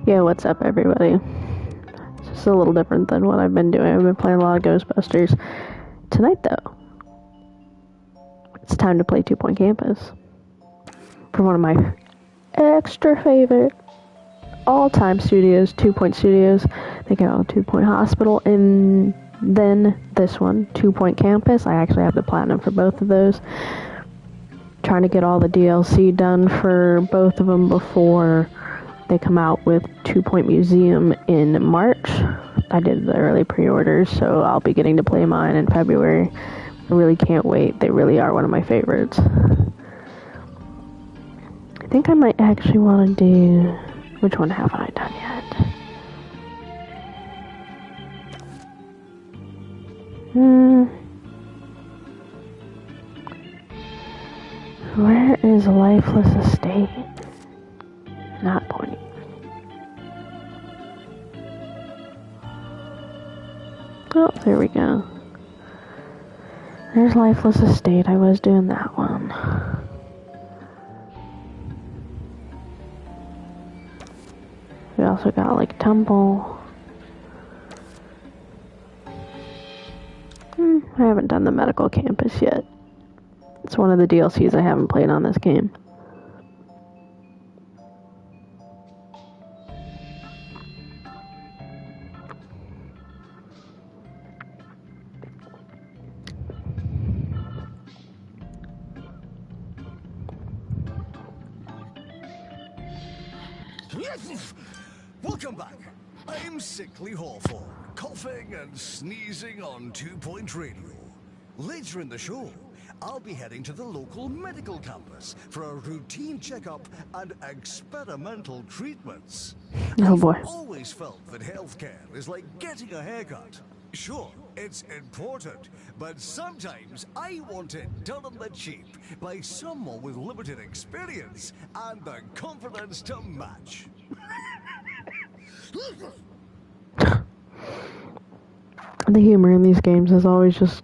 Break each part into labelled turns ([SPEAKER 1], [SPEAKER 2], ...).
[SPEAKER 1] Yeah, what's up, everybody? It's just a little different than what I've been doing. I've been playing a lot of Ghostbusters. Tonight, though, it's time to play 2 Point Campus. For one of my extra favorite all-time studios, 2 Point Studios. They got 2 Point Hospital, and then this one, 2 Point Campus. I actually have the platinum for both of those. Trying to get all the DLC done for both of them before they come out with 2 Point Museum in March. I did the early pre-orders, so I'll be getting to play mine in February. I really can't wait. They really are one of my favorites. I think I might actually want to do... Which one haven't I done yet? Where is Lifeless Estate? Not pointing. Oh, there we go. There's Lifeless Estate. I was doing that one. We also got Lake Tumble. I haven't done the medical campus yet. It's one of the DLCs I haven't played on this game.
[SPEAKER 2] Welcome back. I'm Sickly Hawthorne, coughing and sneezing on 2 Point Radio. Later in the show, I'll be heading to the local medical campus for a routine checkup and experimental treatments.
[SPEAKER 1] Oh boy.
[SPEAKER 2] I've always felt that healthcare is like getting a haircut. Sure, it's important, but sometimes I want it done on the cheap by someone with limited experience and the confidence to match.
[SPEAKER 1] The humor in these games is always just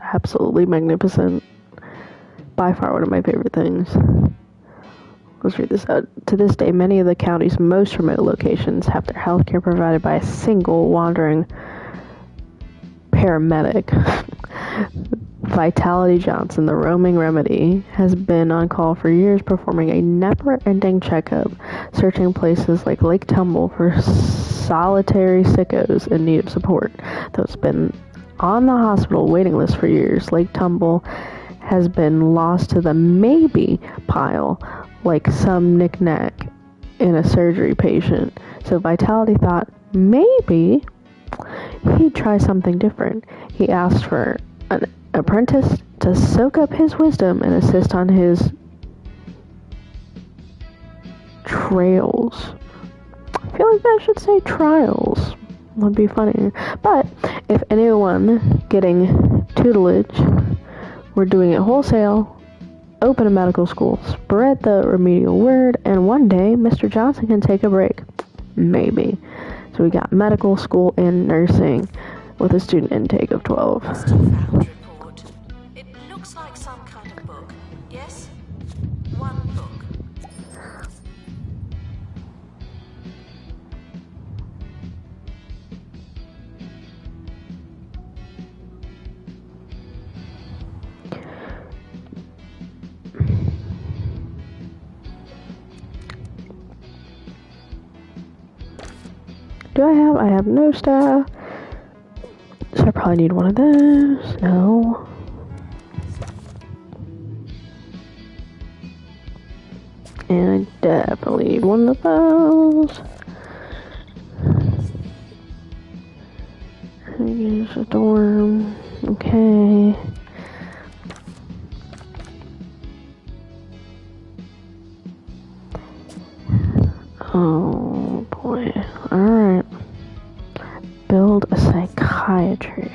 [SPEAKER 1] absolutely magnificent. By far one of my favorite things. Let's read this out. To this day, many of the county's most remote locations have their health care provided by a single wandering paramedic. Vitality Johnson, the roaming remedy, has been on call for years, performing a never-ending checkup, searching places like Lake Tumble for solitary sickos in need of support. Though it's been on the hospital waiting list for years, Lake Tumble has been lost to the maybe pile, like some knick-knack in a surgery patient. So Vitality thought maybe he'd try something different. He asked for an apprentice to soak up his wisdom and assist on his trails. I feel like I should say trials. Would be funnier. But if anyone getting tutelage, we're doing it wholesale, open a medical school, spread the remedial word, and one day Mr. Johnson can take a break. Maybe. So we got medical school and nursing with a student intake of 12.
[SPEAKER 3] Report. It looks like some kind of book. Yes? One book.
[SPEAKER 1] Do I have no staff. So I probably need one of those. No. And I definitely need one of those. Use a dorm. Okay. Oh boy. Alright. Build a psychiatry.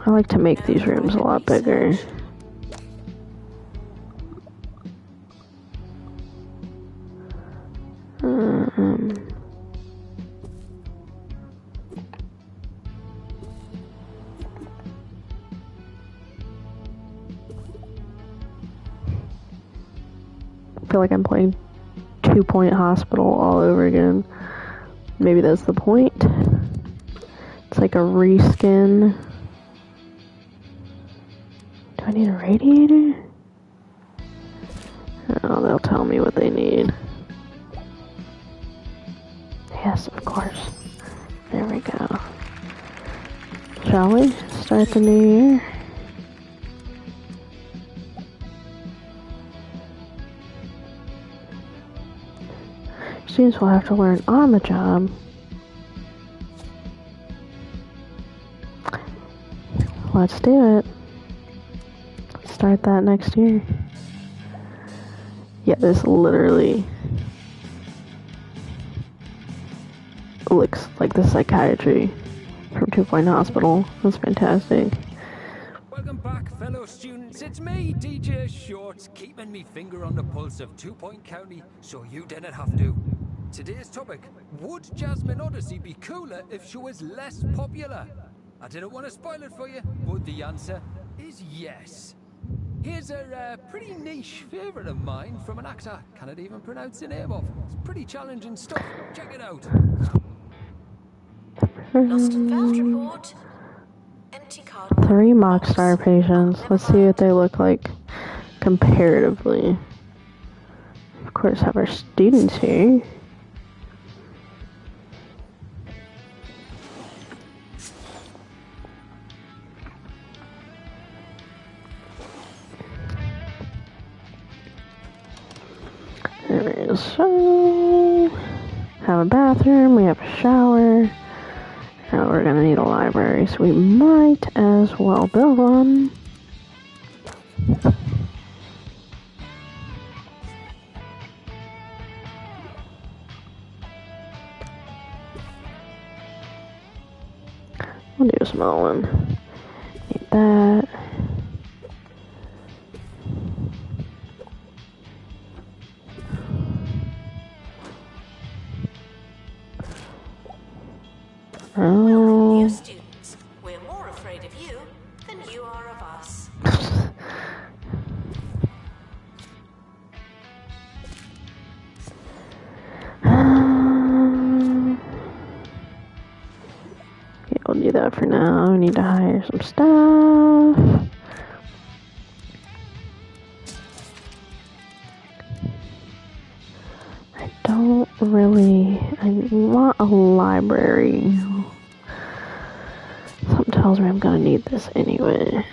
[SPEAKER 1] I like to make these rooms a lot bigger. feel like I'm playing 2 Point Hospital all over again. Maybe that's the point. It's like a reskin. Do I need a radiator? Oh, they'll tell me what they need. Yes, of course. There we go. Shall we start the new year? Students will have to learn on the job. Let's do it. Start that next year. Yeah, this literally looks like the psychiatry from 2 Point Hospital. That's fantastic.
[SPEAKER 4] Welcome back, fellow students. It's me, DJ Shorts, keeping me finger on the pulse of 2 Point County so you didn't have to. Today's topic: would Jasmine Odyssey be cooler if she was less popular? I didn't want to spoil it for you, but the answer is yes. Here's a pretty niche favourite of mine from an actor I cannot even pronounce the name of. It's pretty challenging stuff. Check it out.
[SPEAKER 3] Lost and found report. Empty card.
[SPEAKER 1] 3 Mockstar patients. Let's see what they look like comparatively. Of course, have our students here. There is so have a bathroom, we have a shower. Now we're gonna need a library, so we might as well build one. We'll do a small one. Need that.
[SPEAKER 3] Welcome, new students. We're more afraid of you than you are of us.
[SPEAKER 1] Yeah, we'll do that for now. We need to hire some staff. I want a library. Something tells me I'm gonna need this anyway.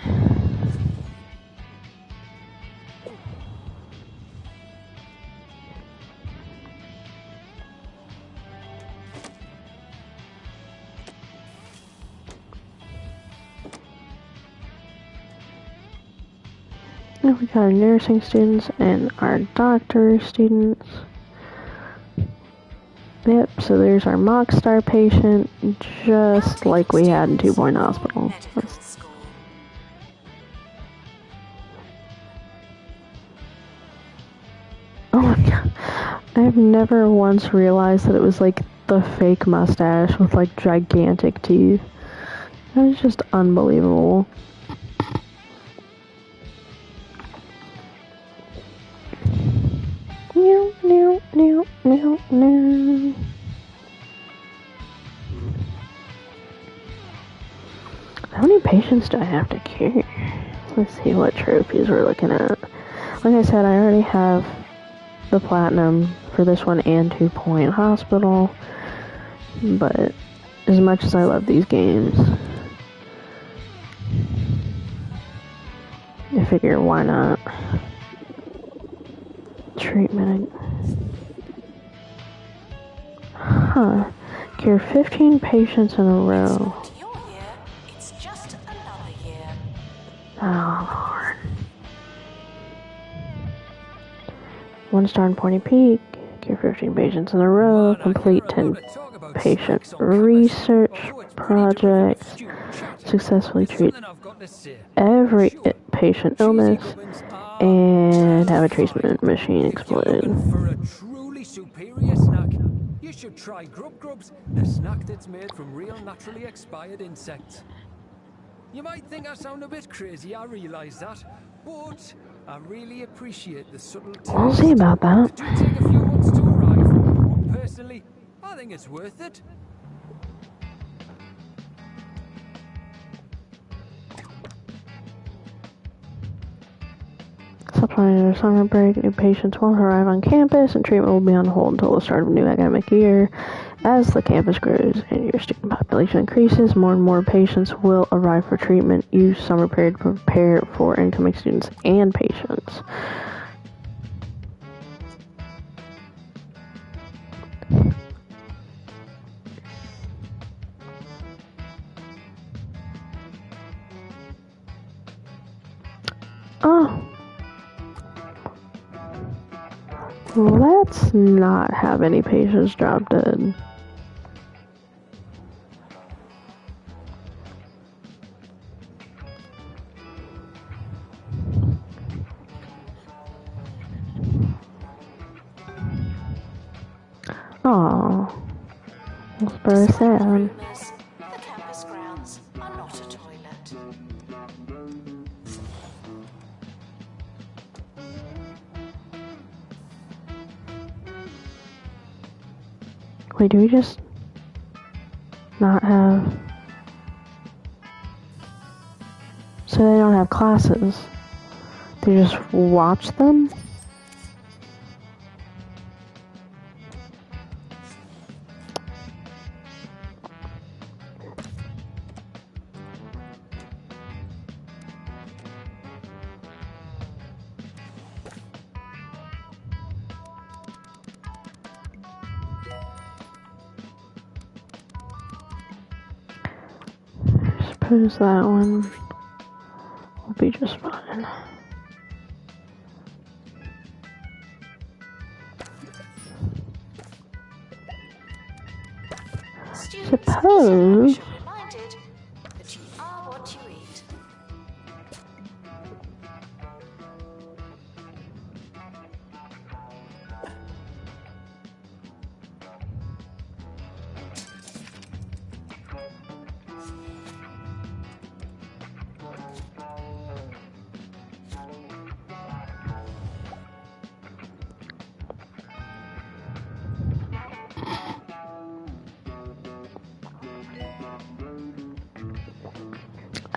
[SPEAKER 1] And we got our nursing students and our doctor students. Yep, so there's our Mockstar patient, just like we had in 2 Point Hospital. Oh my god. I've never once realized that it was like the fake mustache with like gigantic teeth. That was just unbelievable. No. How many patients do I have to cure? Let's see what trophies we're looking at. Like I said, I already have the platinum for this one and 2 Point Hospital. But as much as I love these games, I figure why not? Treatment. Huh. Cure 15 patients in a row.
[SPEAKER 3] Your year, it's just another year.
[SPEAKER 1] Oh, Lord. 1 star in Pointy Peak. Cure 15 patients in a row. Complete 10 patient research projects. Successfully treat every patient illness. And have a treatment machine explode.
[SPEAKER 4] For a truly superior snack, you should try Grub Grubs, the snack that's made from real naturally expired insects. You might think I sound a bit crazy, I realise that, but I really appreciate the subtle
[SPEAKER 1] We'll
[SPEAKER 4] taste.
[SPEAKER 1] see about that.
[SPEAKER 4] It do take a few months to arrive. Personally, I think it's worth it.
[SPEAKER 1] Subsequently, to summer break, new patients won't arrive on campus, and treatment will be on hold until the start of the new academic year. As the campus grows and your student population increases, more and more patients will arrive for treatment. Use summer period to prepare for incoming students and patients. Oh. Let's not have any patients drop dead. Oh, that's very sad.
[SPEAKER 3] Rumors. The campus grounds are not a toilet.
[SPEAKER 1] Wait, do we just not have... So they don't have classes? They just watch them? I suppose that one will be just fine.
[SPEAKER 3] Students
[SPEAKER 1] Suppose...
[SPEAKER 3] should be reminded that you are what you eat.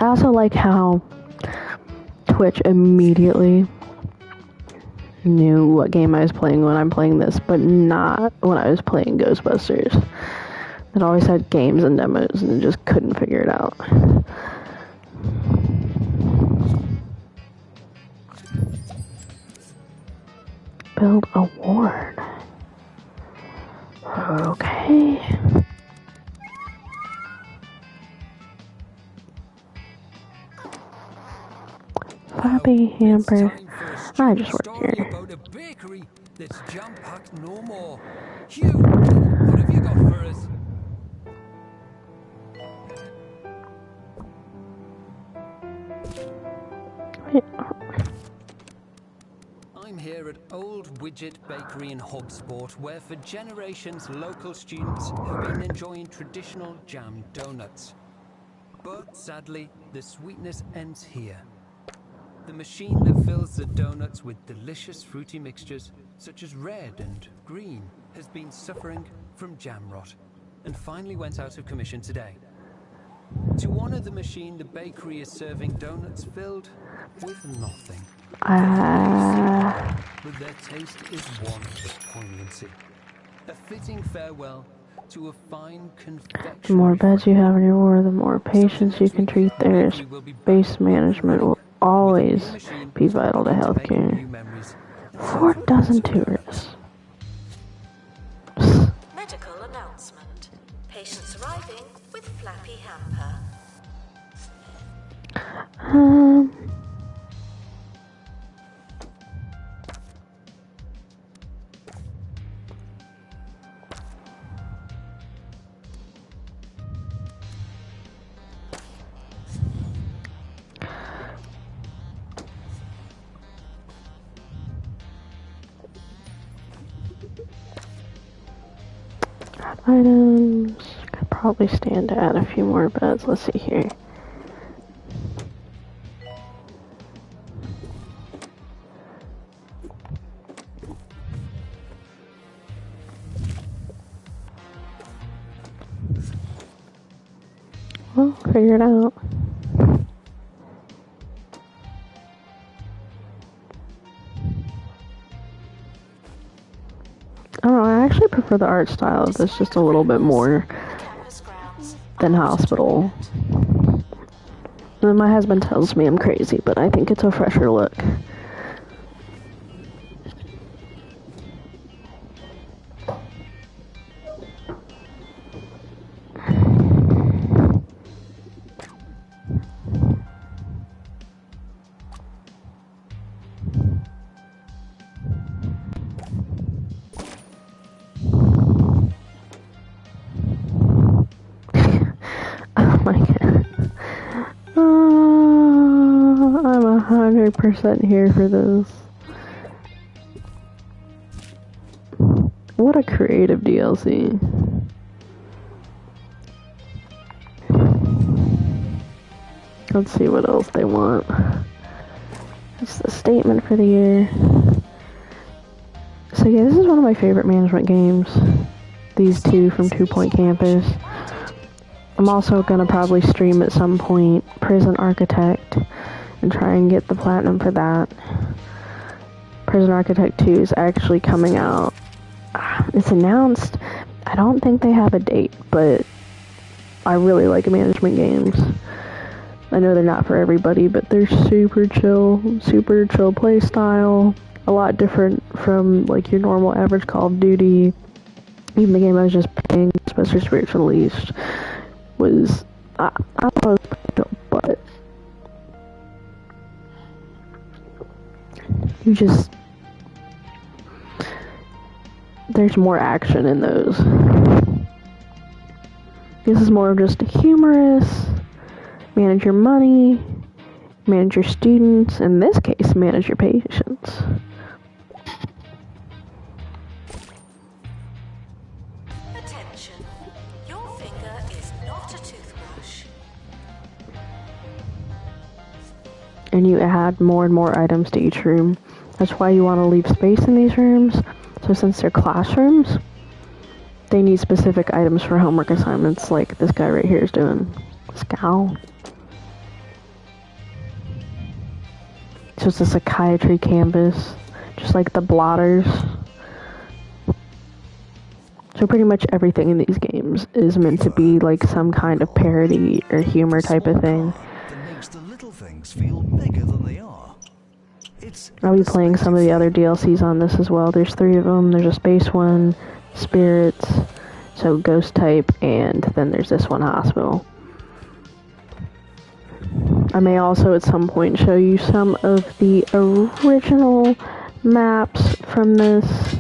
[SPEAKER 1] I also like how Twitch immediately knew what game I was playing when I'm playing this, but not when I was playing Ghostbusters. It always had games and demos and just couldn't figure it out. Build a ward. Okay. Flappy hamper. I just work here.
[SPEAKER 4] About a bakery that's jam-packed no more. Hugh, what have you got for us?
[SPEAKER 1] Wait.
[SPEAKER 4] I'm here at Old Widget Bakery in Hogsport, where for generations local students have been enjoying traditional jam donuts. But sadly, the sweetness ends here. The machine that fills the donuts with delicious fruity mixtures, such as red and green, has been suffering from jam rot, and finally went out of commission today. To honor the machine, the bakery is serving donuts filled with nothing. But their taste is one of poignancy. A fitting farewell to a fine confectionery.
[SPEAKER 1] The more beds you have in your ward, the more patients you can treat. Their space management will always be vital to healthcare. 4 dozen tourists.
[SPEAKER 3] Medical announcement. Patients arriving with flappy hamper.
[SPEAKER 1] Items. Could probably stand to add a few more beds. Let's see here. Well, figure it out. I don't know, I actually prefer the art style of this just a little bit more than Hospital. And my husband tells me I'm crazy, but I think it's a fresher look. Oh my god. I'm 100% here for this. What a creative DLC. Let's see what else they want. It's the statement for the year. So yeah, this is one of my favorite management games. These two from 2 Point Campus. I'm also gonna probably stream at some point Prison Architect and try and get the platinum for that. Prison Architect 2 is actually coming out. It's announced. I don't think they have a date, but I really like management games. I know they're not for everybody, but they're super chill play style. A lot different from like your normal average Call of Duty. Even the game I was just playing, especially Spiritual Unleashed, was I thought it was pretty chill, but you just there's more action in those. This is more of just humorous. Manage your money, manage your students, in this case, manage your patients.
[SPEAKER 3] Attention. Your finger is not a toothbrush.
[SPEAKER 1] And you add more and more items to each room. That's why you want to leave space in these rooms. So since they're classrooms, they need specific items for homework assignments, like this guy right here is doing. Scowl. So it's a psychiatry campus, just like the blotters. So pretty much everything in these games is meant to be like some kind of parody or humor type of thing.
[SPEAKER 2] That makes the little things feel bigger than they are.
[SPEAKER 1] I'll be playing some of the other DLCs on this as well. There's 3 of them. There's a space one, spirits, so ghost type, and then there's this one, hospital. I may also at some point show you some of the original maps from this.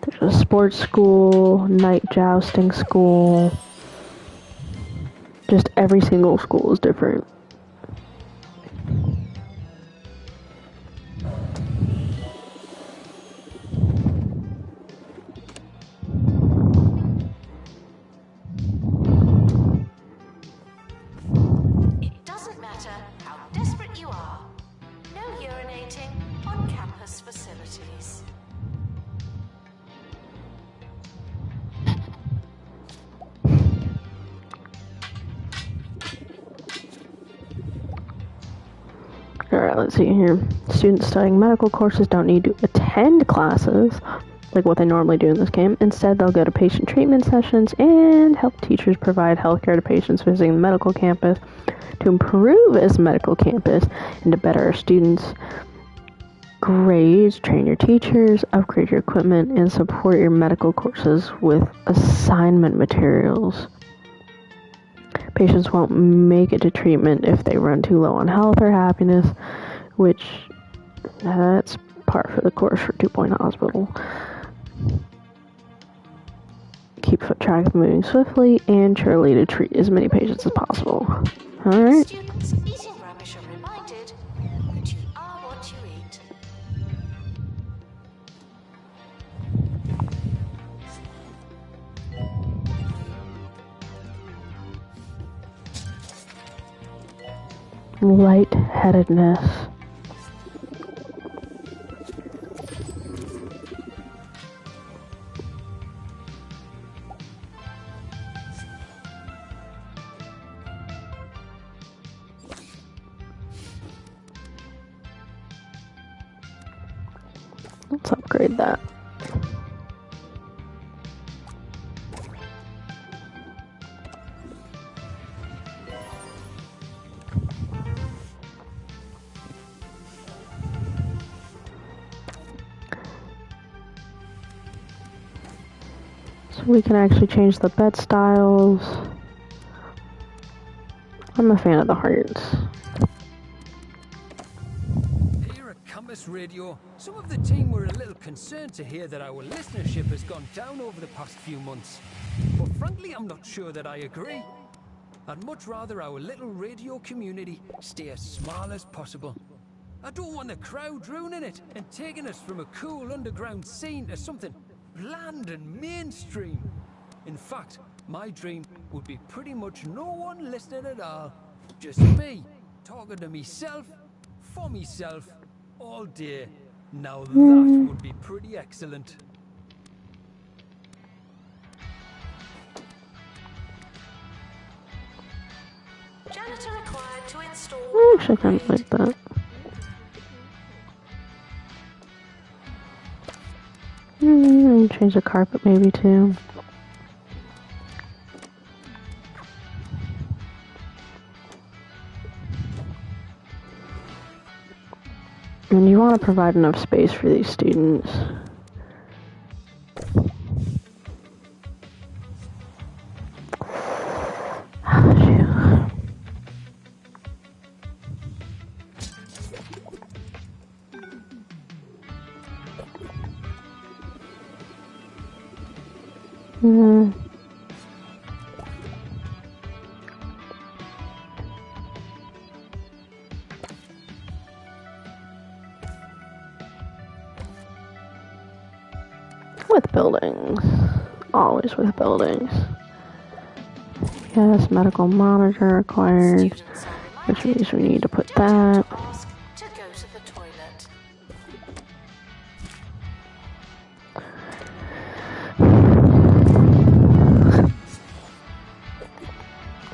[SPEAKER 1] There's a sports school, night jousting school. Just every single school is different.
[SPEAKER 3] It doesn't matter how desperate you are. No urinating on campus facilities.
[SPEAKER 1] Alright, let's see here. Students studying medical courses don't need to attend classes like what they normally do in this game. Instead, they'll go to patient treatment sessions and help teachers provide healthcare to patients visiting the medical campus to improve as medical campus and to better our students' grades, train your teachers, upgrade your equipment, and support your medical courses with assignment materials. Patients won't make it to treatment if they run too low on health or happiness, which that's par for the course for 2 Point Hospital. Keep track of moving swiftly and surely to treat as many patients as possible. Alright.
[SPEAKER 3] Students eating rubbish are reminded that you are what you eat.
[SPEAKER 1] Lightheadedness. Let's upgrade that. So we can actually change the bed styles. I'm a fan of the hearts.
[SPEAKER 4] Here at Campus Radio, some of the team were a little concerned to hear that our listenership has gone down over the past few months. But frankly, I'm not sure that I agree. I'd much rather our little radio community stay as small as possible. I don't want the crowd ruining it and taking us from a cool underground scene to something bland and mainstream. In fact, my dream would be pretty much no one listening at all. Just me, talking to myself, for myself, all day. Now that would be pretty excellent.
[SPEAKER 3] Janitor required to install.
[SPEAKER 1] I actually kind of like that. Change the carpet maybe too. And you want to provide enough space for these students. With buildings. Always with buildings. Yes, medical monitor required. Which means we need to put that.
[SPEAKER 3] Ask to go to the toilet.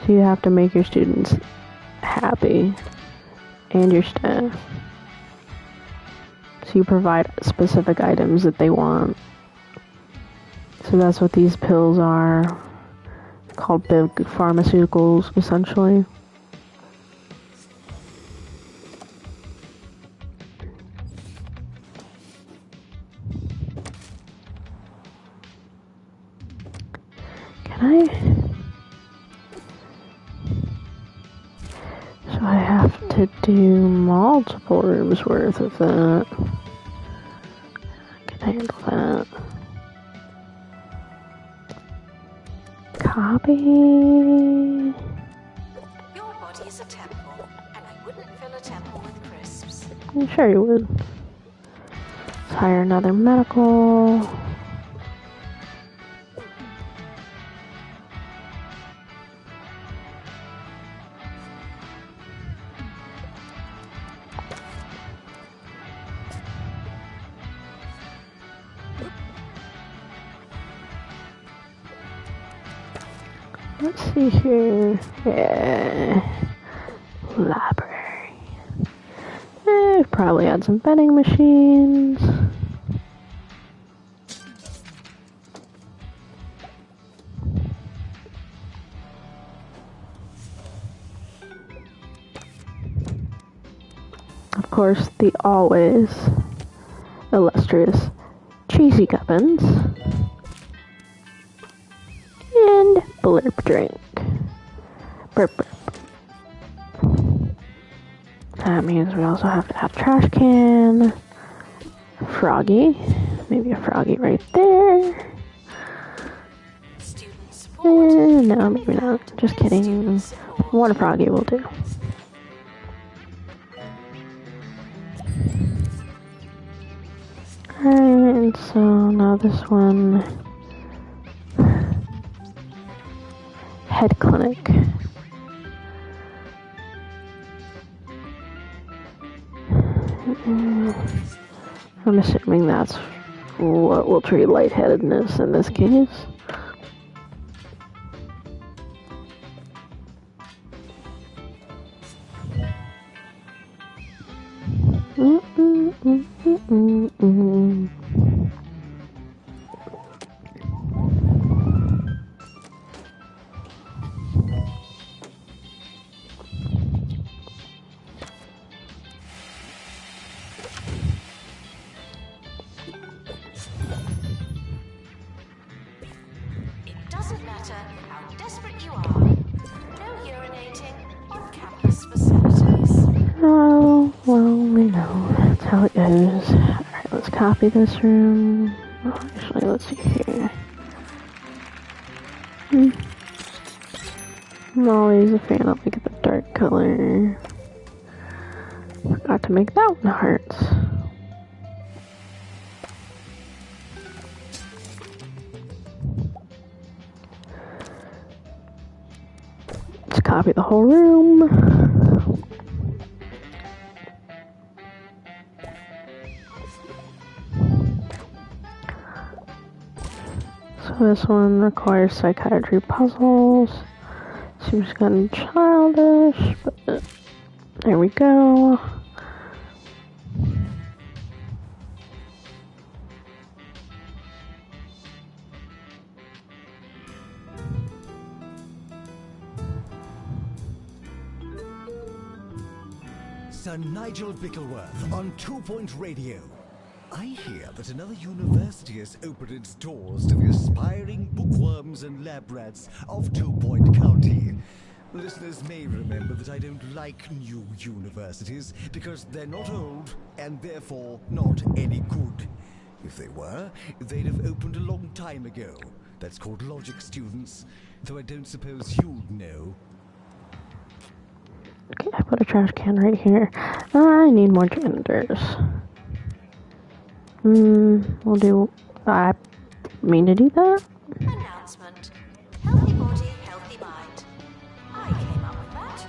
[SPEAKER 1] So you have to make your students happy and your staff. So you provide specific items that they want. So that's what these pills are, called big pharmaceuticals, essentially. Can I? So I have to do multiple rooms worth of that. I can handle that. Copy.
[SPEAKER 3] Your body is a temple, and I wouldn't fill a temple with crisps.
[SPEAKER 1] I'm sure you would. Let's hire another medical. Let's see here. Yeah. Library. Probably add some vending machines. Of course, the always illustrious Cheesy Gubbins. And blurp drink. Burp burp. That means we also have to have trash can. Froggy. Maybe a froggy right there.
[SPEAKER 3] Student support.
[SPEAKER 1] No, maybe not. Just kidding. One froggy will do. Alright, so now this one. Head clinic. I'm assuming that's what will treat lightheadedness in this case. goes. Alright, let's copy this room. Oh, actually, let's see here. I'm always a fan of like the dark color. Forgot to make that one hearts. Let's copy the whole room. So this one requires psychiatry puzzles. Seems kind of childish, but there we go.
[SPEAKER 2] Sir Nigel Bickleworth on 2 Point Radio. I hear that another university has opened its doors to the aspiring bookworms and lab rats of 2 Point County. Listeners may remember that I don't like new universities because they're not old and therefore not any good. If they were, they'd have opened a long time ago. That's called logic, students, though I don't suppose you'd know.
[SPEAKER 1] Okay, I put a trash can right here. I need more janitors. We'll do... I mean to do that?
[SPEAKER 3] Announcement. Healthy body, healthy mind. I came up with that.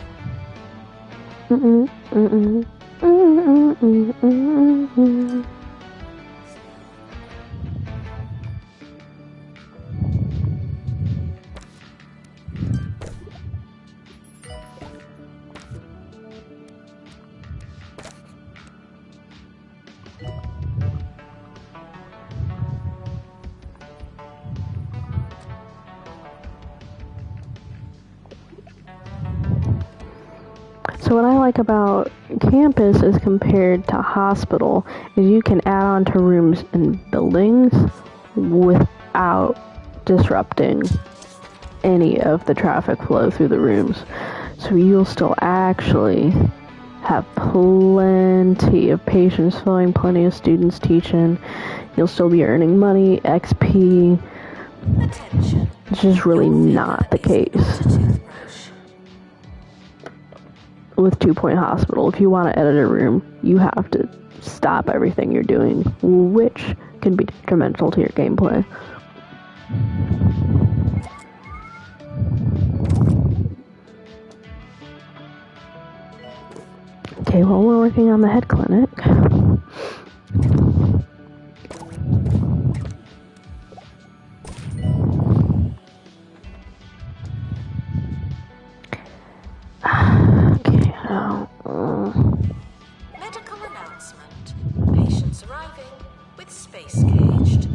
[SPEAKER 1] So what I like about campus as compared to hospital is you can add on to rooms and buildings without disrupting any of the traffic flow through the rooms. So you'll still actually have plenty of patients flowing, plenty of students teaching. You'll still be earning money, XP, which is really not the case with 2 Point Hospital. If you want to edit a room, you have to stop everything you're doing, which can be detrimental to your gameplay. Okay, well, we're working on the head clinic.
[SPEAKER 3] Medical announcement. Patients arriving with space caged.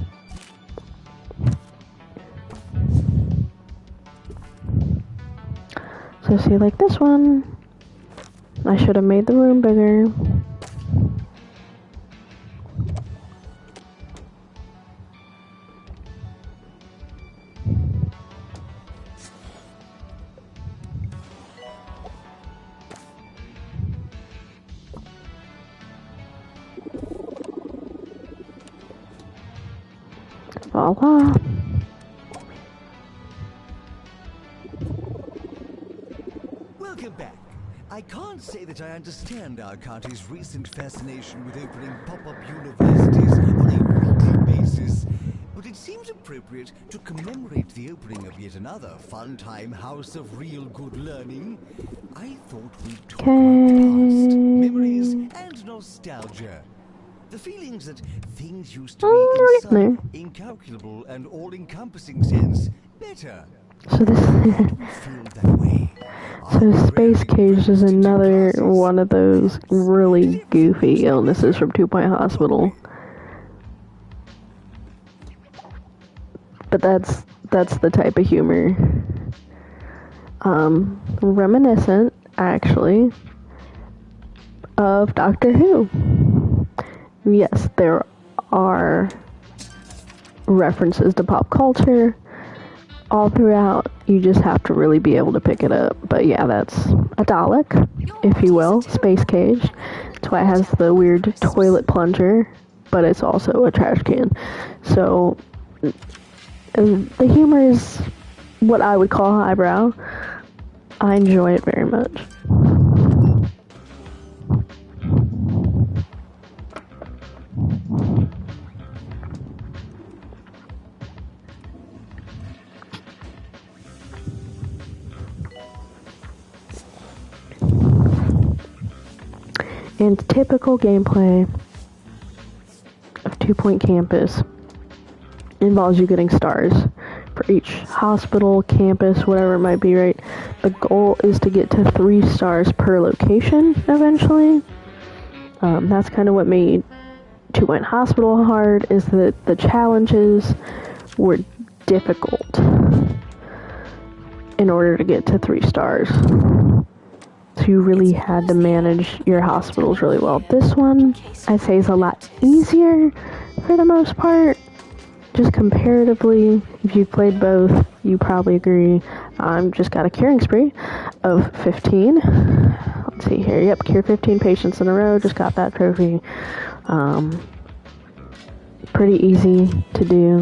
[SPEAKER 1] So see, like this one, I should have made the room bigger. Voila.
[SPEAKER 2] Welcome back. I can't say that I understand our county's recent fascination with opening pop-up universities on a weekly basis, but it seems appropriate to commemorate the opening of yet another fun-time house of real good learning. I thought we'd talk about the past, memories, and nostalgia. The feelings that things used to be in some incalculable and all-encompassing sense better.
[SPEAKER 1] So this
[SPEAKER 2] Feel that way.
[SPEAKER 1] So Space Cage is another one of those really goofy illnesses from 2 Point Hospital. But that's the type of humor. Reminiscent, actually, of Doctor Who. Yes, there are references to pop culture all throughout. You just have to really be able to pick it up. But yeah, that's a Dalek, if you will, Space Cage. That's why it has the weird toilet plunger, but it's also a trash can. So the humor is what I would call highbrow. I enjoy it very much. And typical gameplay of 2 Point Campus involves you getting stars for each hospital, campus, whatever it might be, right? The goal is to get to 3 stars per location eventually. That's kind of what made 2 Point Hospital hard, is that the challenges were difficult in order to get to 3 stars. So you really had to manage your hospitals really well. This one, I'd say, is a lot easier for the most part. Just comparatively, if you've played both, you probably agree. Just got a curing spree of 15. Let's see here. Yep, cure 15 patients in a row. Just got that trophy. Pretty easy to do.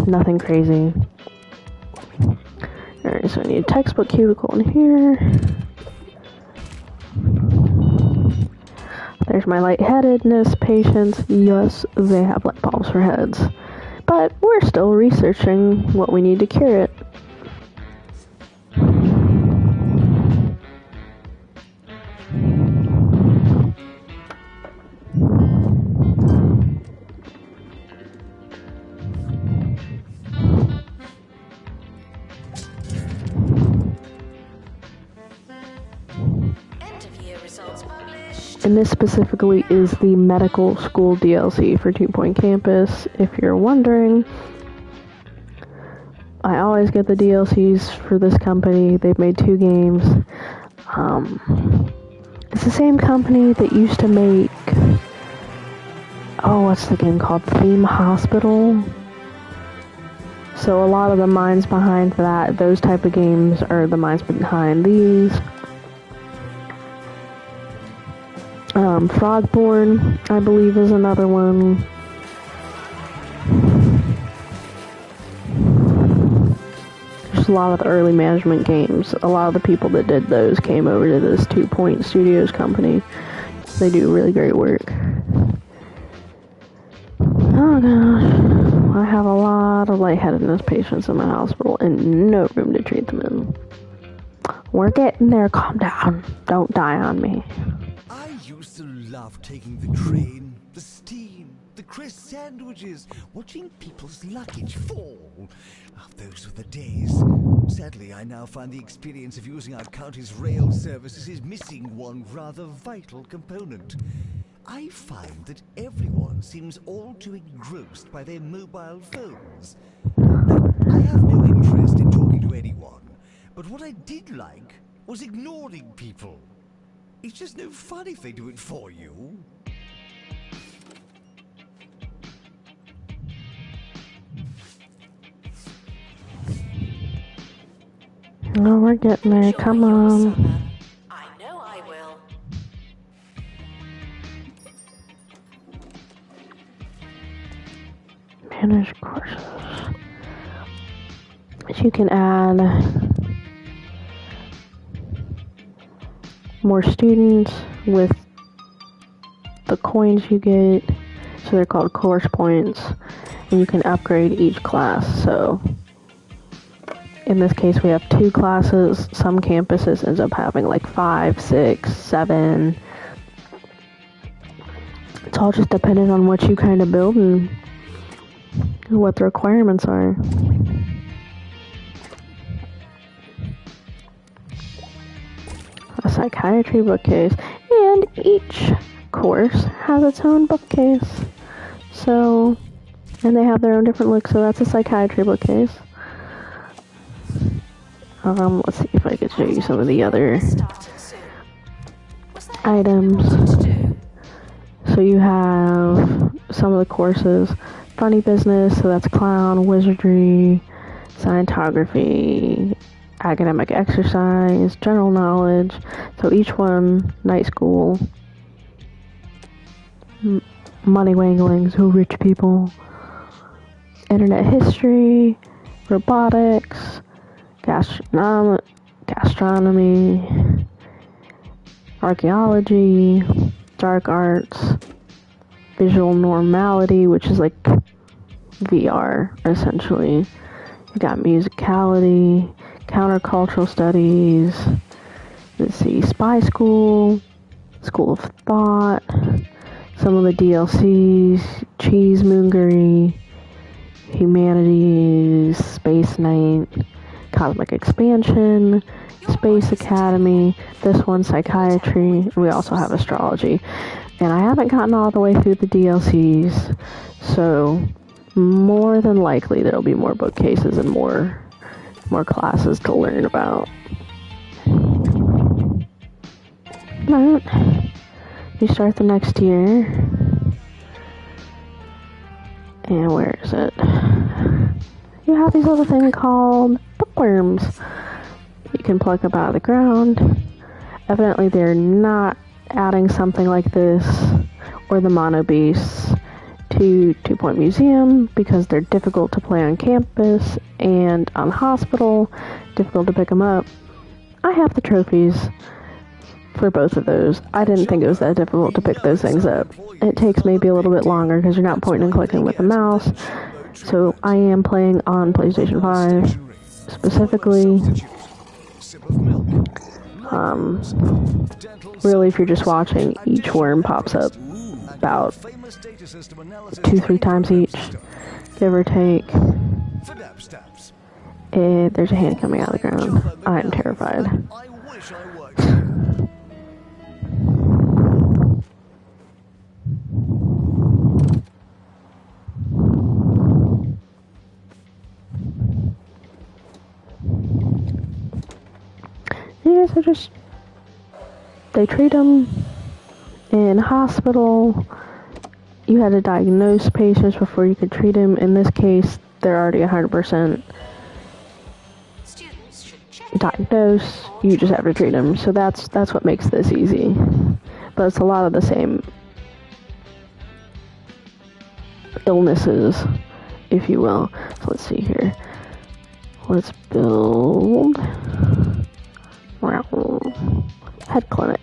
[SPEAKER 1] Nothing crazy. Alright, so I need a textbook cubicle in here. There's my lightheadedness patients. Yes, they have light bulbs for heads. But we're still researching what we need to cure it. And this specifically is the medical school DLC for 2 Point Campus. If you're wondering, I always get the DLCs for this company. They've made 2 games. It's the same company that used to make, what's the game called? Theme Hospital. So a lot of the minds behind that, those type of games, are the minds behind these. Frogborn, I believe, is another one. There's a lot of the early management games. A lot of the people that did those came over to this 2 Point Studios company. They do really great work. Oh gosh. I have a lot of lightheadedness patients in my hospital and no room to treat them in. We're getting there. Calm down. Don't die on me.
[SPEAKER 2] I used to love taking the train, the steam, the crisp sandwiches, watching people's luggage fall. Oh, those were the days. Sadly, I now find the experience of using our county's rail services is missing one rather vital component. I find that everyone seems all too engrossed by their mobile phones. Now, I have no interest in talking to anyone, but what I did like was ignoring people. It's just no fun if they do it for you.
[SPEAKER 1] Oh, we're getting there. Come on.
[SPEAKER 3] I know I will.
[SPEAKER 1] Manage courses. You can add more students with the coins you get. So they're called course points. And you can upgrade each class. So in this case, we have 2 classes. Some campuses ends up having like 5, 6, 7. It's all just dependent on what you kind of build and what the requirements are. A psychiatry bookcase. And each course has its own bookcase. So, and they have their own different looks. So that's a psychiatry bookcase. Let's see if I could show you some of the other items. So you have some of the courses. Funny business, so that's clown, wizardry, scientography, academic exercise, general knowledge. So each one, night school, money wanglings, who rich people, internet history, robotics, gastronomy, archaeology, dark arts, visual normality, which is like VR, essentially. You got musicality, countercultural studies, let's see, spy school, school of thought, some of the DLCs, cheesemongery, humanities, space night, cosmic expansion, space academy, this one psychiatry, and we also have astrology. And I haven't gotten all the way through the DLCs, so more than likely there'll be more bookcases and more classes to learn about. But you start the next year, and where is it? You have these little things called bookworms. You can pluck up out of the ground. Evidently they're not adding something like this or the Mono Beasts to 2 Point Museum because they're difficult to play on campus and on hospital, difficult to pick them up. I have the trophies for both of those. I didn't think it was that difficult to pick those things up. It takes maybe a little bit longer because you're not pointing and clicking with the mouse. So I am playing on PlayStation 5 specifically. Really, if you're just watching, each worm pops up about 2-3 times each, give or take. And there's a hand coming out of the ground. I am terrified. Yeah, so just, they treat them in hospital. You had to diagnose patients before you could treat them. In this case, they're already 100% diagnosed. You just have to treat them. So that's what makes this easy. But it's a lot of the same illnesses, if you will. So let's see here. Let's build head clinic.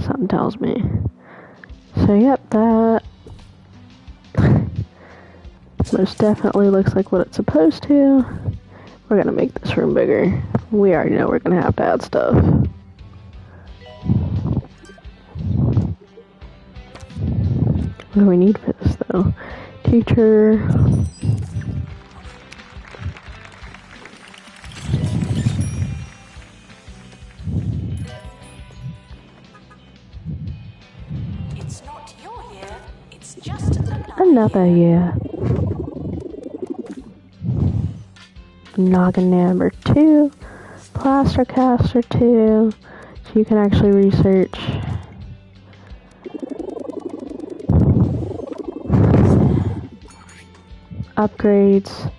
[SPEAKER 1] Something tells me. So yep, that most definitely looks like what it's supposed to. We're gonna make this room bigger. We already know we're gonna have to add stuff. What do we need for this though? Teacher.
[SPEAKER 3] It's not your year, it's just
[SPEAKER 1] Another year. Noggin number 2. Plastercaster 2. So you can actually research upgrades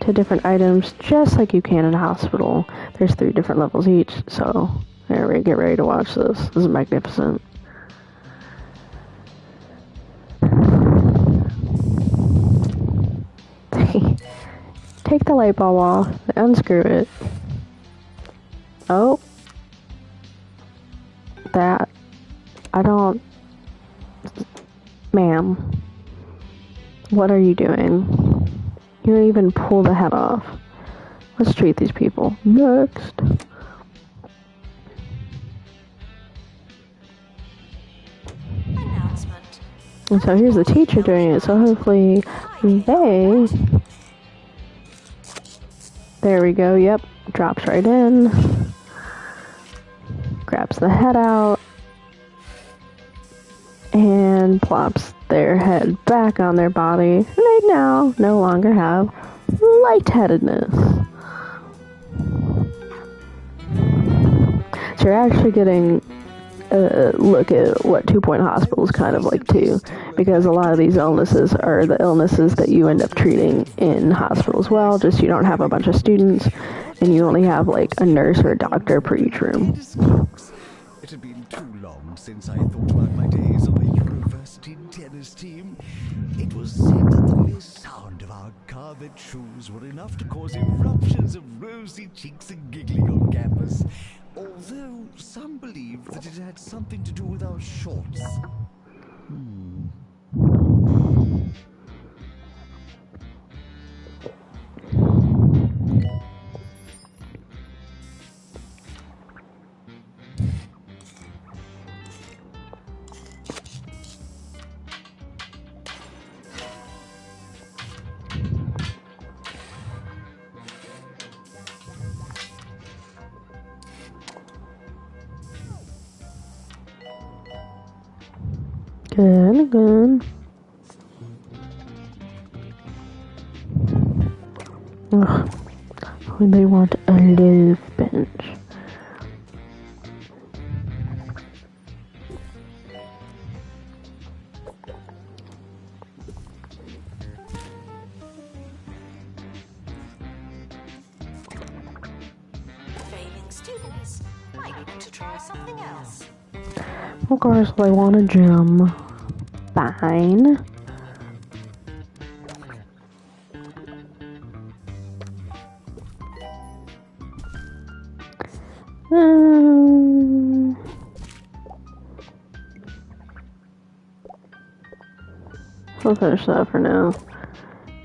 [SPEAKER 1] to different items just like you can in a hospital. There's 3 different levels each, so there we get ready to watch this. This is magnificent. Take the light bulb off, unscrew it. Oh. That. I don't. Ma'am. What are you doing? You didn't even pull the head off. Let's treat these people. Next.
[SPEAKER 3] announcement.
[SPEAKER 1] And so here's the teacher doing it, so hopefully they... There we go, yep. Drops right in. Grabs the head out. And plops their head back on their body. And they now no longer have lightheadedness. So you're actually getting look at what 2 Point Hospital is kind of like too, because a lot of these illnesses are the illnesses that you end up treating in hospital as well, just you don't have a bunch of students and you only have like a nurse or a doctor per each room.
[SPEAKER 2] It had been too long since I thought about my days on the university tennis team. It was said that the mere sound of our carved shoes were enough to cause eruptions of rosy cheeks and giggling on campus. Although some believe that it had something to do with our shorts.
[SPEAKER 1] Good. Ugh. They want a loaf bench.
[SPEAKER 3] Failing students might want to try something else.
[SPEAKER 1] Of course, they want a gym. Fine. We'll finish that for now.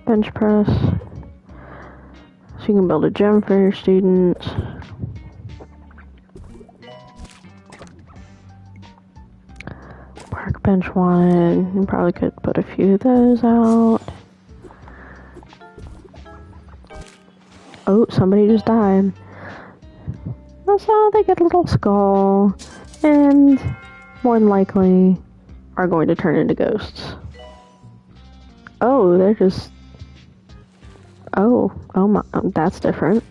[SPEAKER 1] Bench press. So you can build a gym for your students. Park bench one. You probably could put a few of those out. Oh, somebody just died. So they get a little skull, and more than likely are going to turn into ghosts. Oh, they're just... Oh my, that's different.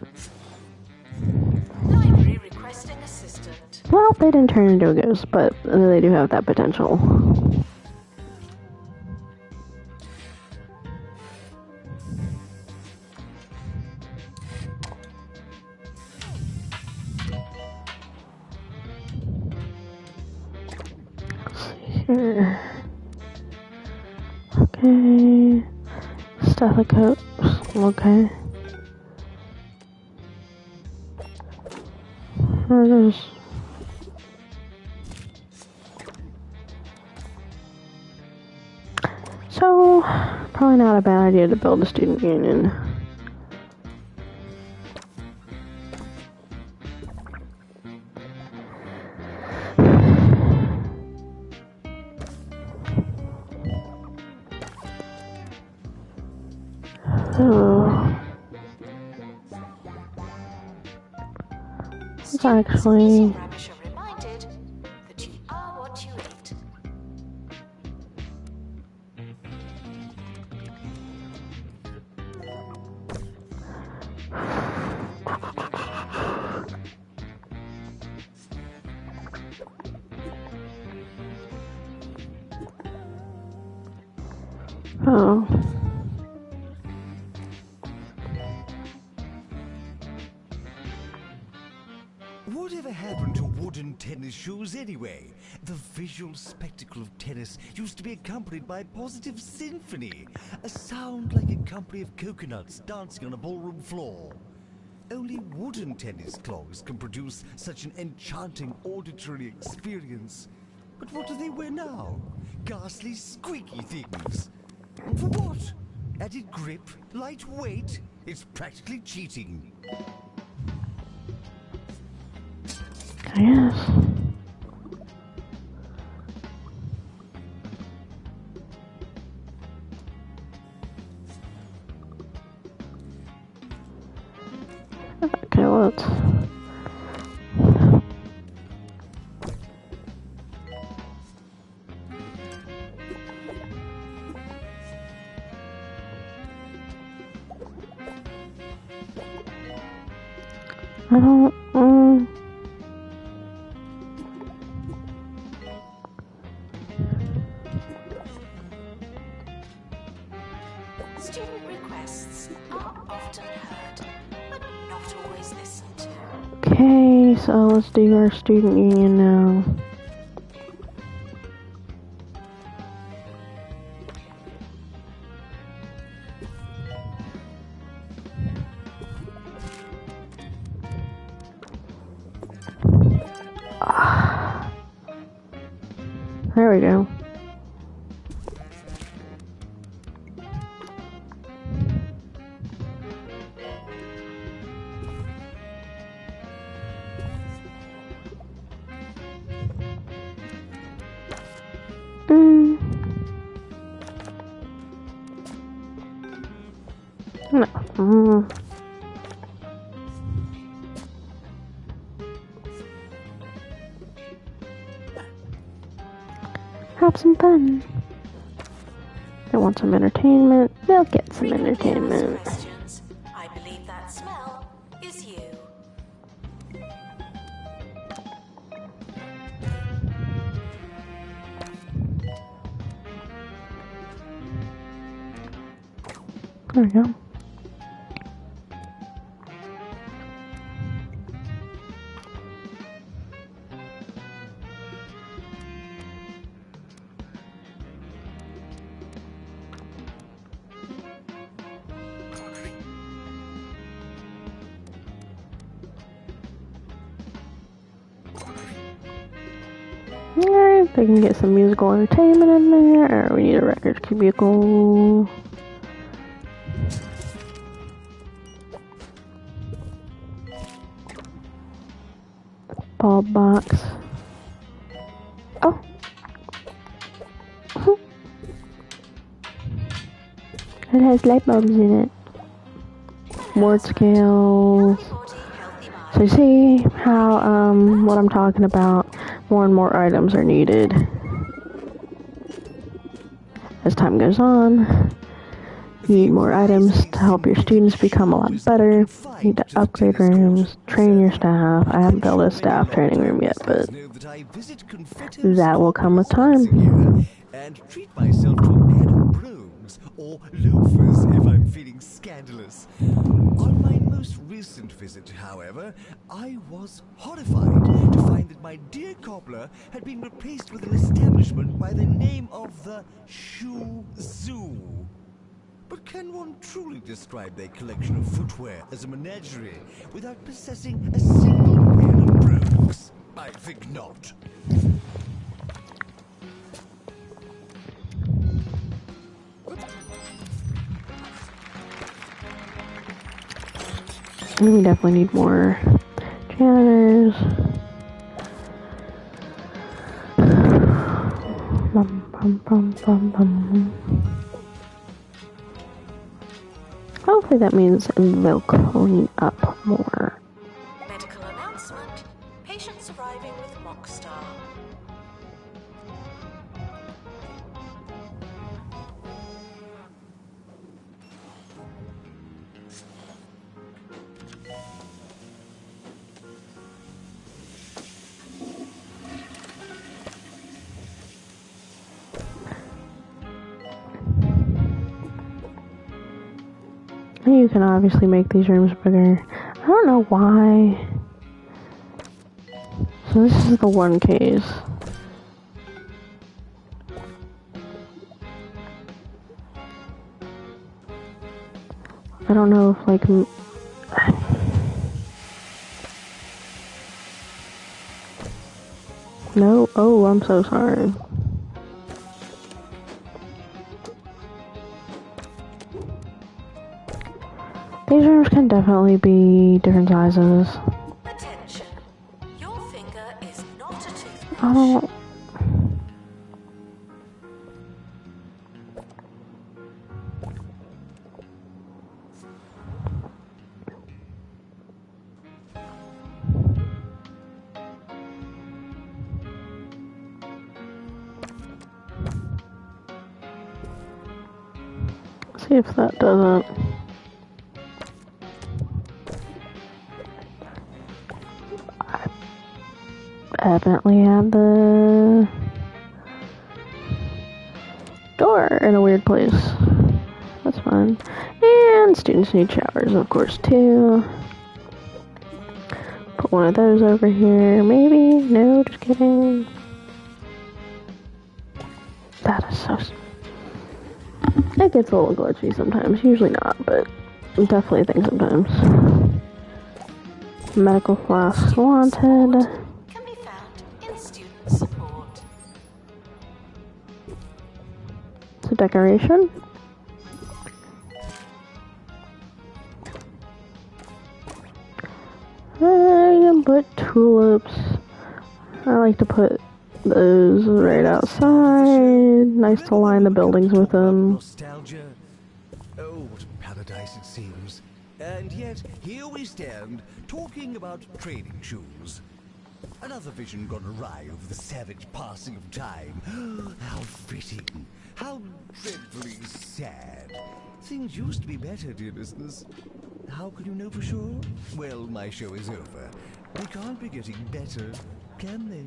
[SPEAKER 3] Library requesting assistant.
[SPEAKER 1] Well, they didn't turn into a ghost, but they do have that potential. Here. Okay. Stethoscopes. Okay. There's... So, probably not a bad idea to build a student union. It's actually...
[SPEAKER 3] Ravisher reminded that you are what you eat.
[SPEAKER 1] Oh.
[SPEAKER 2] Whatever happened to wooden tennis shoes anyway? The visual spectacle of tennis used to be accompanied by a positive symphony, a sound like a company of coconuts dancing on a ballroom floor. Only wooden tennis clogs can produce such an enchanting auditory experience. But what do they wear now? Ghastly, squeaky things. And for what? Added grip? Light weight? It's practically cheating.
[SPEAKER 1] Yes. Okay, let's... I don't... so let's do our student union now. There we go. No. Have some fun. They want some entertainment. They'll get some entertainment.
[SPEAKER 3] Questions. I believe that smell is you.
[SPEAKER 1] There we go. Alright, they can get some musical entertainment in there. We need a record cubicle. Ball box. Oh. It has light bulbs in it. Word scales. So you see how, what I'm talking about, more and more items are needed. As time goes on, you need more items to help your students become a lot better. You need to upgrade rooms, train your staff. I haven't built a staff training room yet, but that will come with time.
[SPEAKER 2] And treat myself to a pair of brooms or loafers if I'm feeling scandalous. On my most recent visit, however, I was horrified to find that my dear cobbler had been replaced with an establishment by the name of the Shoe Zoo. But can one truly describe their collection of footwear as a menagerie without possessing a single pair of brooms? I think not.
[SPEAKER 1] We definitely need more janitors. Bum, bum, bum, bum, bum. Hopefully that means they'll clean up more.
[SPEAKER 3] Medical announcement. Patients arriving with Mockstar.
[SPEAKER 1] You can obviously make these rooms bigger. I don't know why. So this is the one case. I don't know if like... No? Oh, I'm so sorry. These rooms can definitely be different sizes.
[SPEAKER 3] Attention. Your finger is not a toothbrush.
[SPEAKER 1] I don't... See if that doesn't... Evidently had the door in a weird place. That's fine. And students need showers, of course, too. Put one of those over here. Maybe? No, just kidding. That is so... It gets a little glitchy sometimes. Usually not, but definitely a thing sometimes. Medical flask wanted.
[SPEAKER 3] Can be found in student support.
[SPEAKER 1] It's a decoration. I can put tulips. I like to put those right outside. Nice to line the buildings with them.
[SPEAKER 2] Nostalgia. Oh, what a paradise it seems. And yet, here we stand, talking about training shoes. Another vision gone awry over the savage passing of time. How fitting. How dreadfully sad. Things used to be better, dear listeners. How can you know for sure? Well, my show is over. They can't be getting better, can they?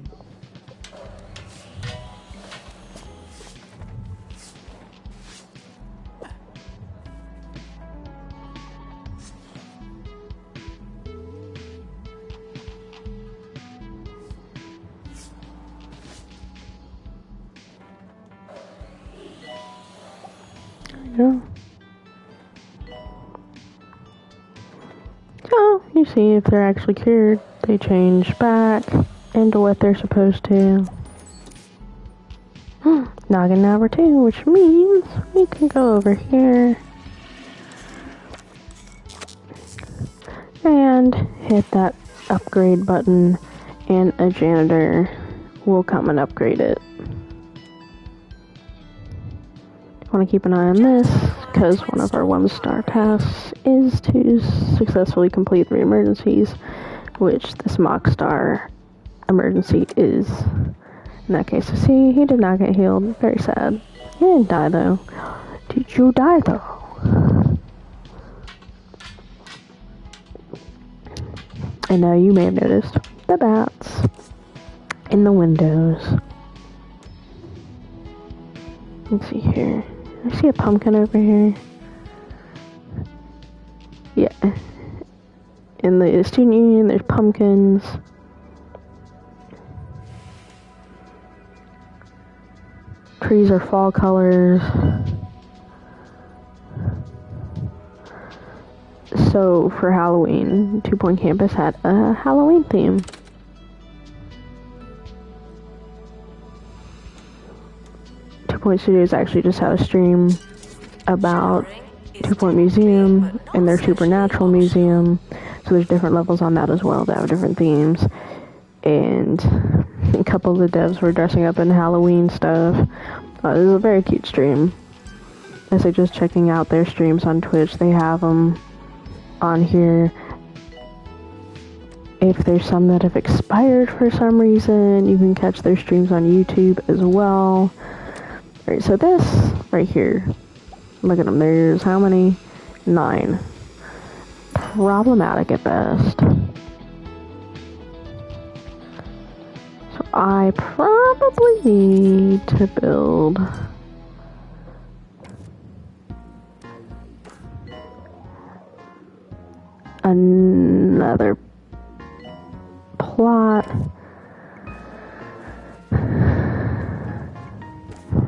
[SPEAKER 1] Yeah. So, you see if they're actually cured, they change back into what they're supposed to. Noggin number 2, which means we can go over here and hit that upgrade button, and a janitor will come and upgrade it. Want to keep an eye on this, because one of our 1-star tasks is to successfully complete 3 emergencies, which this mock star emergency is. In that case, see, he did not get healed. Very sad. He didn't die, though. Did you die, though? And now you may have noticed the bats in the windows. Let's see here. I see a pumpkin over here. Yeah. In the student union, there's pumpkins. Trees are fall colors. So, for Halloween, 2 Point Campus had a Halloween theme. Point Studios actually just had a stream about 2 Point Museum and their Supernatural Museum, so there's different levels on that as well that have different themes, and a couple of the devs were dressing up in Halloween stuff. It was a very cute stream. I suggest checking out their streams on Twitch. They have them on here. If there's some that have expired for some reason, you can catch their streams on YouTube as well. Alright, so this right here, look at them, there's how many? 9. Problematic at best. So I probably need to build another plot.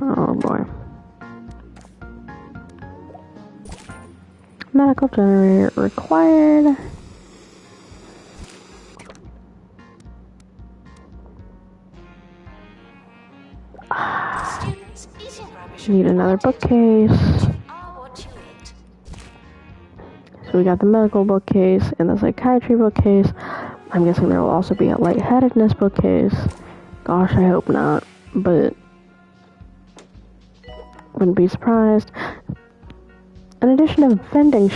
[SPEAKER 1] Oh boy. Medical generator required. Need another bookcase. So we got the medical bookcase and the psychiatry bookcase. I'm guessing there will also be a lightheadedness bookcase. Gosh, I hope not, but wouldn't be surprised. In addition to vending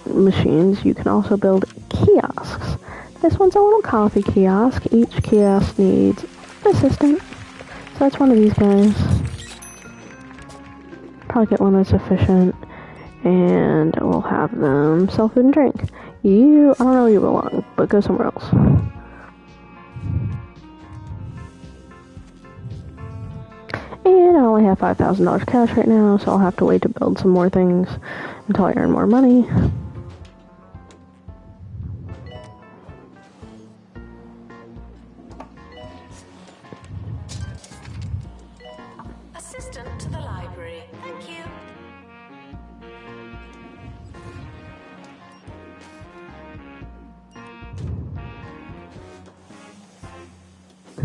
[SPEAKER 1] machines, you can also build kiosks. This one's a little coffee kiosk. Each kiosk needs an assistant. So that's one of these guys. Probably get one that's efficient. And we'll have them sell food and drink. I don't know where you belong, but go somewhere else. And I only have $5,000 cash right now, so I'll have to wait to build some more things until I earn more money.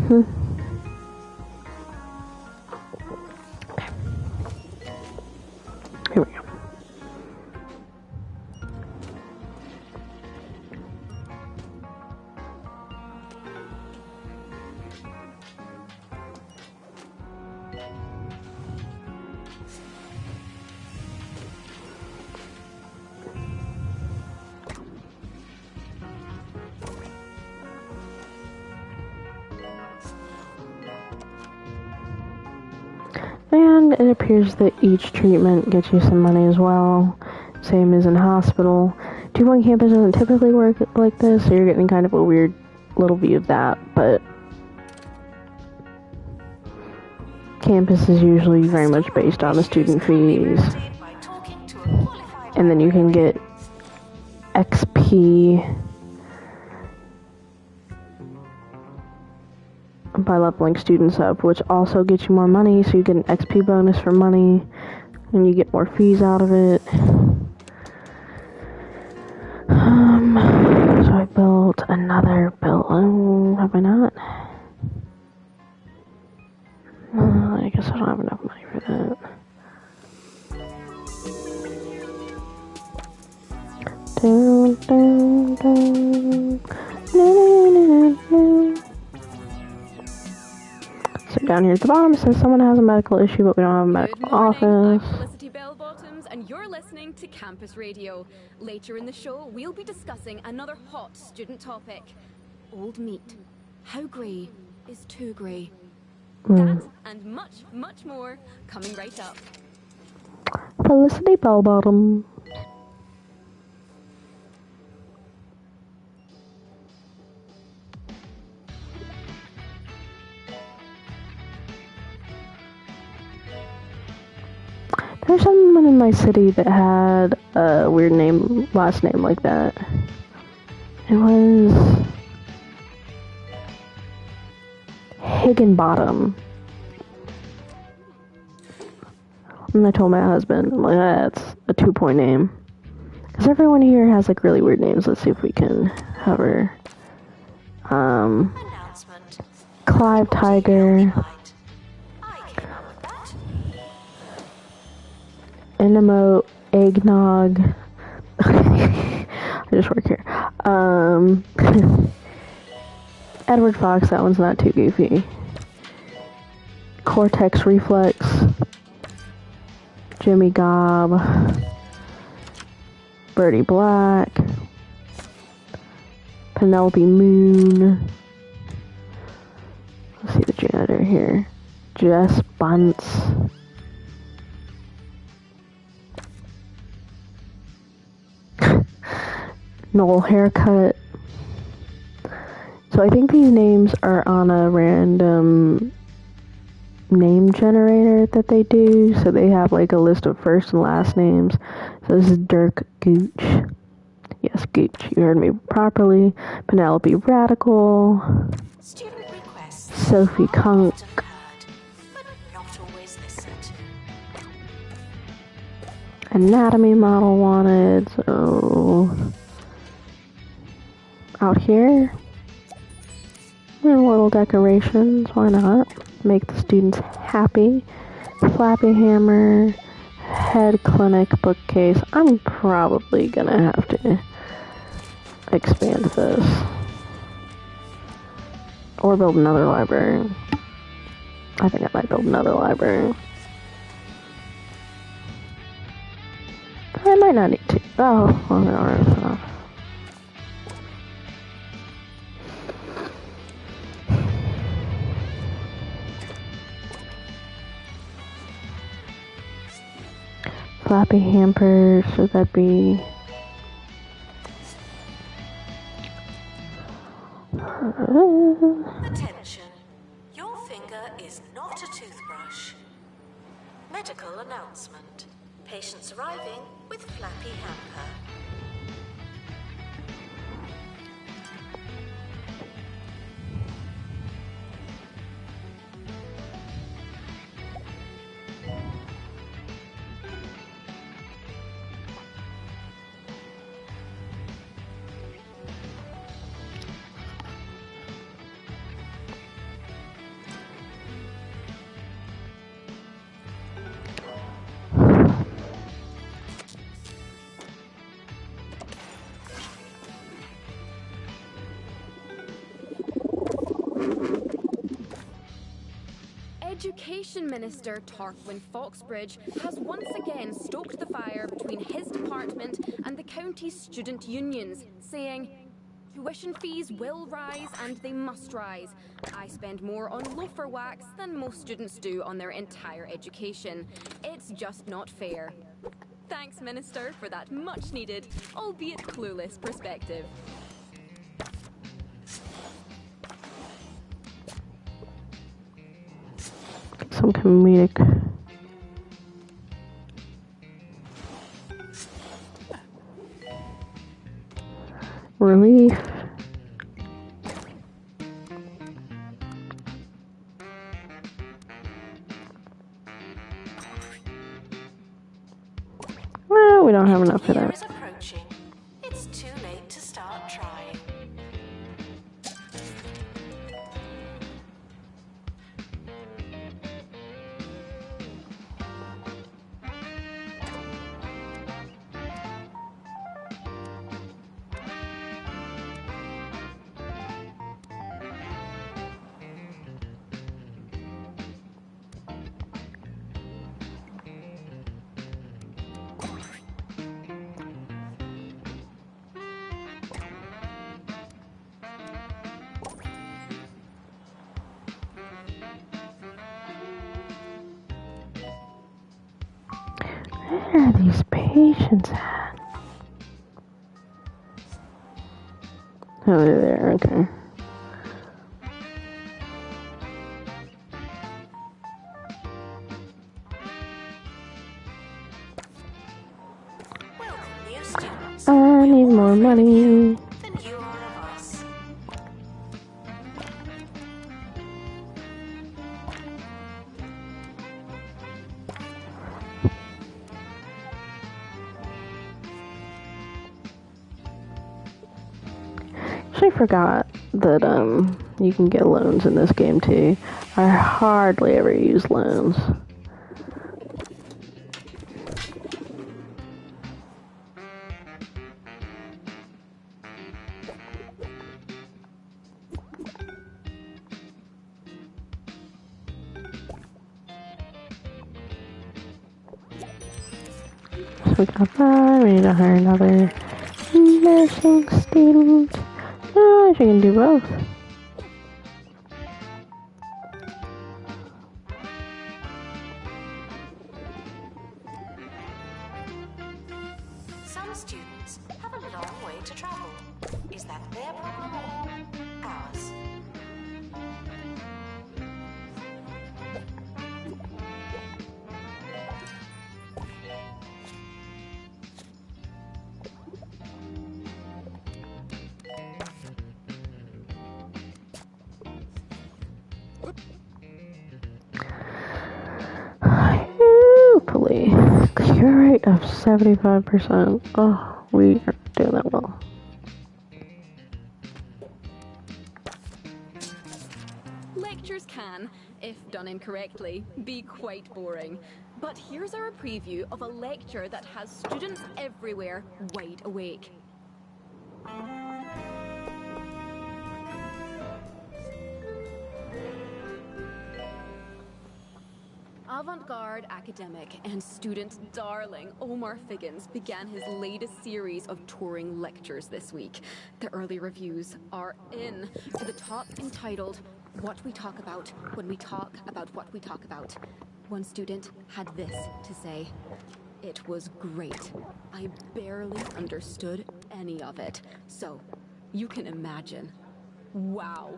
[SPEAKER 1] Here we go. And it appears that each treatment gets you some money as well, same as in hospital. 2 Point Campus doesn't typically work like this, so you're getting kind of a weird little view of that, but campus is usually very much based on the student fees. And then you can get XP by leveling students up, which also gets you more money, so you get an XP bonus for money, and you get more fees out of it. So I built another building, have I not? I guess I don't have enough money for that. Dun, dun, dun. No, no, no, no. So down here at the bottom it says someone has a medical issue, but we don't have a medical office.
[SPEAKER 5] I'm Felicity Bell-Bottoms, and you're listening to Campus Radio. Later in the show, we'll be discussing another hot student topic: old meat. How grey is too grey? That and much, much more coming right up.
[SPEAKER 1] Felicity Bell-Bottom. There's someone in my city that had a weird last name like that. It was Higginbottom. And I told my husband, I'm like, that's a 2-point name. Because everyone here has like really weird names. Let's see if we can have her. Clive Tiger. Enemo Eggnog. I just work here. Edward Fox, that one's not too goofy. Cortex Reflex. Jimmy Gobb. Birdie Black. Penelope Moon. Let's see the janitor here. Jess Bunce. Noel Haircut. So I think these names are on a random name generator that they do. So they have like a list of first and last names. So this is Dirk Gooch. Yes, Gooch. You heard me properly. Penelope Radical. Sophie Kunk. Anatomy model wanted. So out here, little decorations, why not? Make the students happy. Flappy Hammer, Head Clinic bookcase. I'm probably gonna have to expand this. Or build another library. I think I might build another library. I might not need to. Oh, well, I already have enough. Flappy hamper, should that be...
[SPEAKER 3] Attention. Your finger is not a toothbrush. Medical announcement. Patients arriving with flappy hamper.
[SPEAKER 5] Education Minister Tarquin Foxbridge has once again stoked the fire between his department and the county's student unions, saying, "Tuition fees will rise and they must rise. I spend more on loafer wax than most students do on their entire education. It's just not fair." Thanks, Minister, for that much-needed, albeit clueless perspective.
[SPEAKER 1] Some comedic relief. Well, we don't have enough for
[SPEAKER 3] Year
[SPEAKER 1] that.
[SPEAKER 3] is approaching. It's too late to start trying.
[SPEAKER 1] Where are these patients at? Oh, they're there, okay.
[SPEAKER 3] Welcome, new students.
[SPEAKER 1] I need more money.
[SPEAKER 3] Than you are of us.
[SPEAKER 1] Actually forgot that you can get loans in this game too. I hardly ever use loans. So we got that. We need to hire another nursing student. Oh, she can do both.
[SPEAKER 3] Some students have a long way to travel. Is that their problem or ours?
[SPEAKER 1] Hopefully, cure rate of 75%. Oh, we are doing that well.
[SPEAKER 5] Lectures can, if done incorrectly, be quite boring. But here's our preview of a lecture that has students everywhere wide awake. Avant-garde academic and student darling Omar Figgins began his latest series of touring lectures this week. The early reviews are in, to the top entitled, "What We Talk About When We Talk About What We Talk About." One student had this to say: "It was great. I barely understood any of it." So, you can imagine. Wow.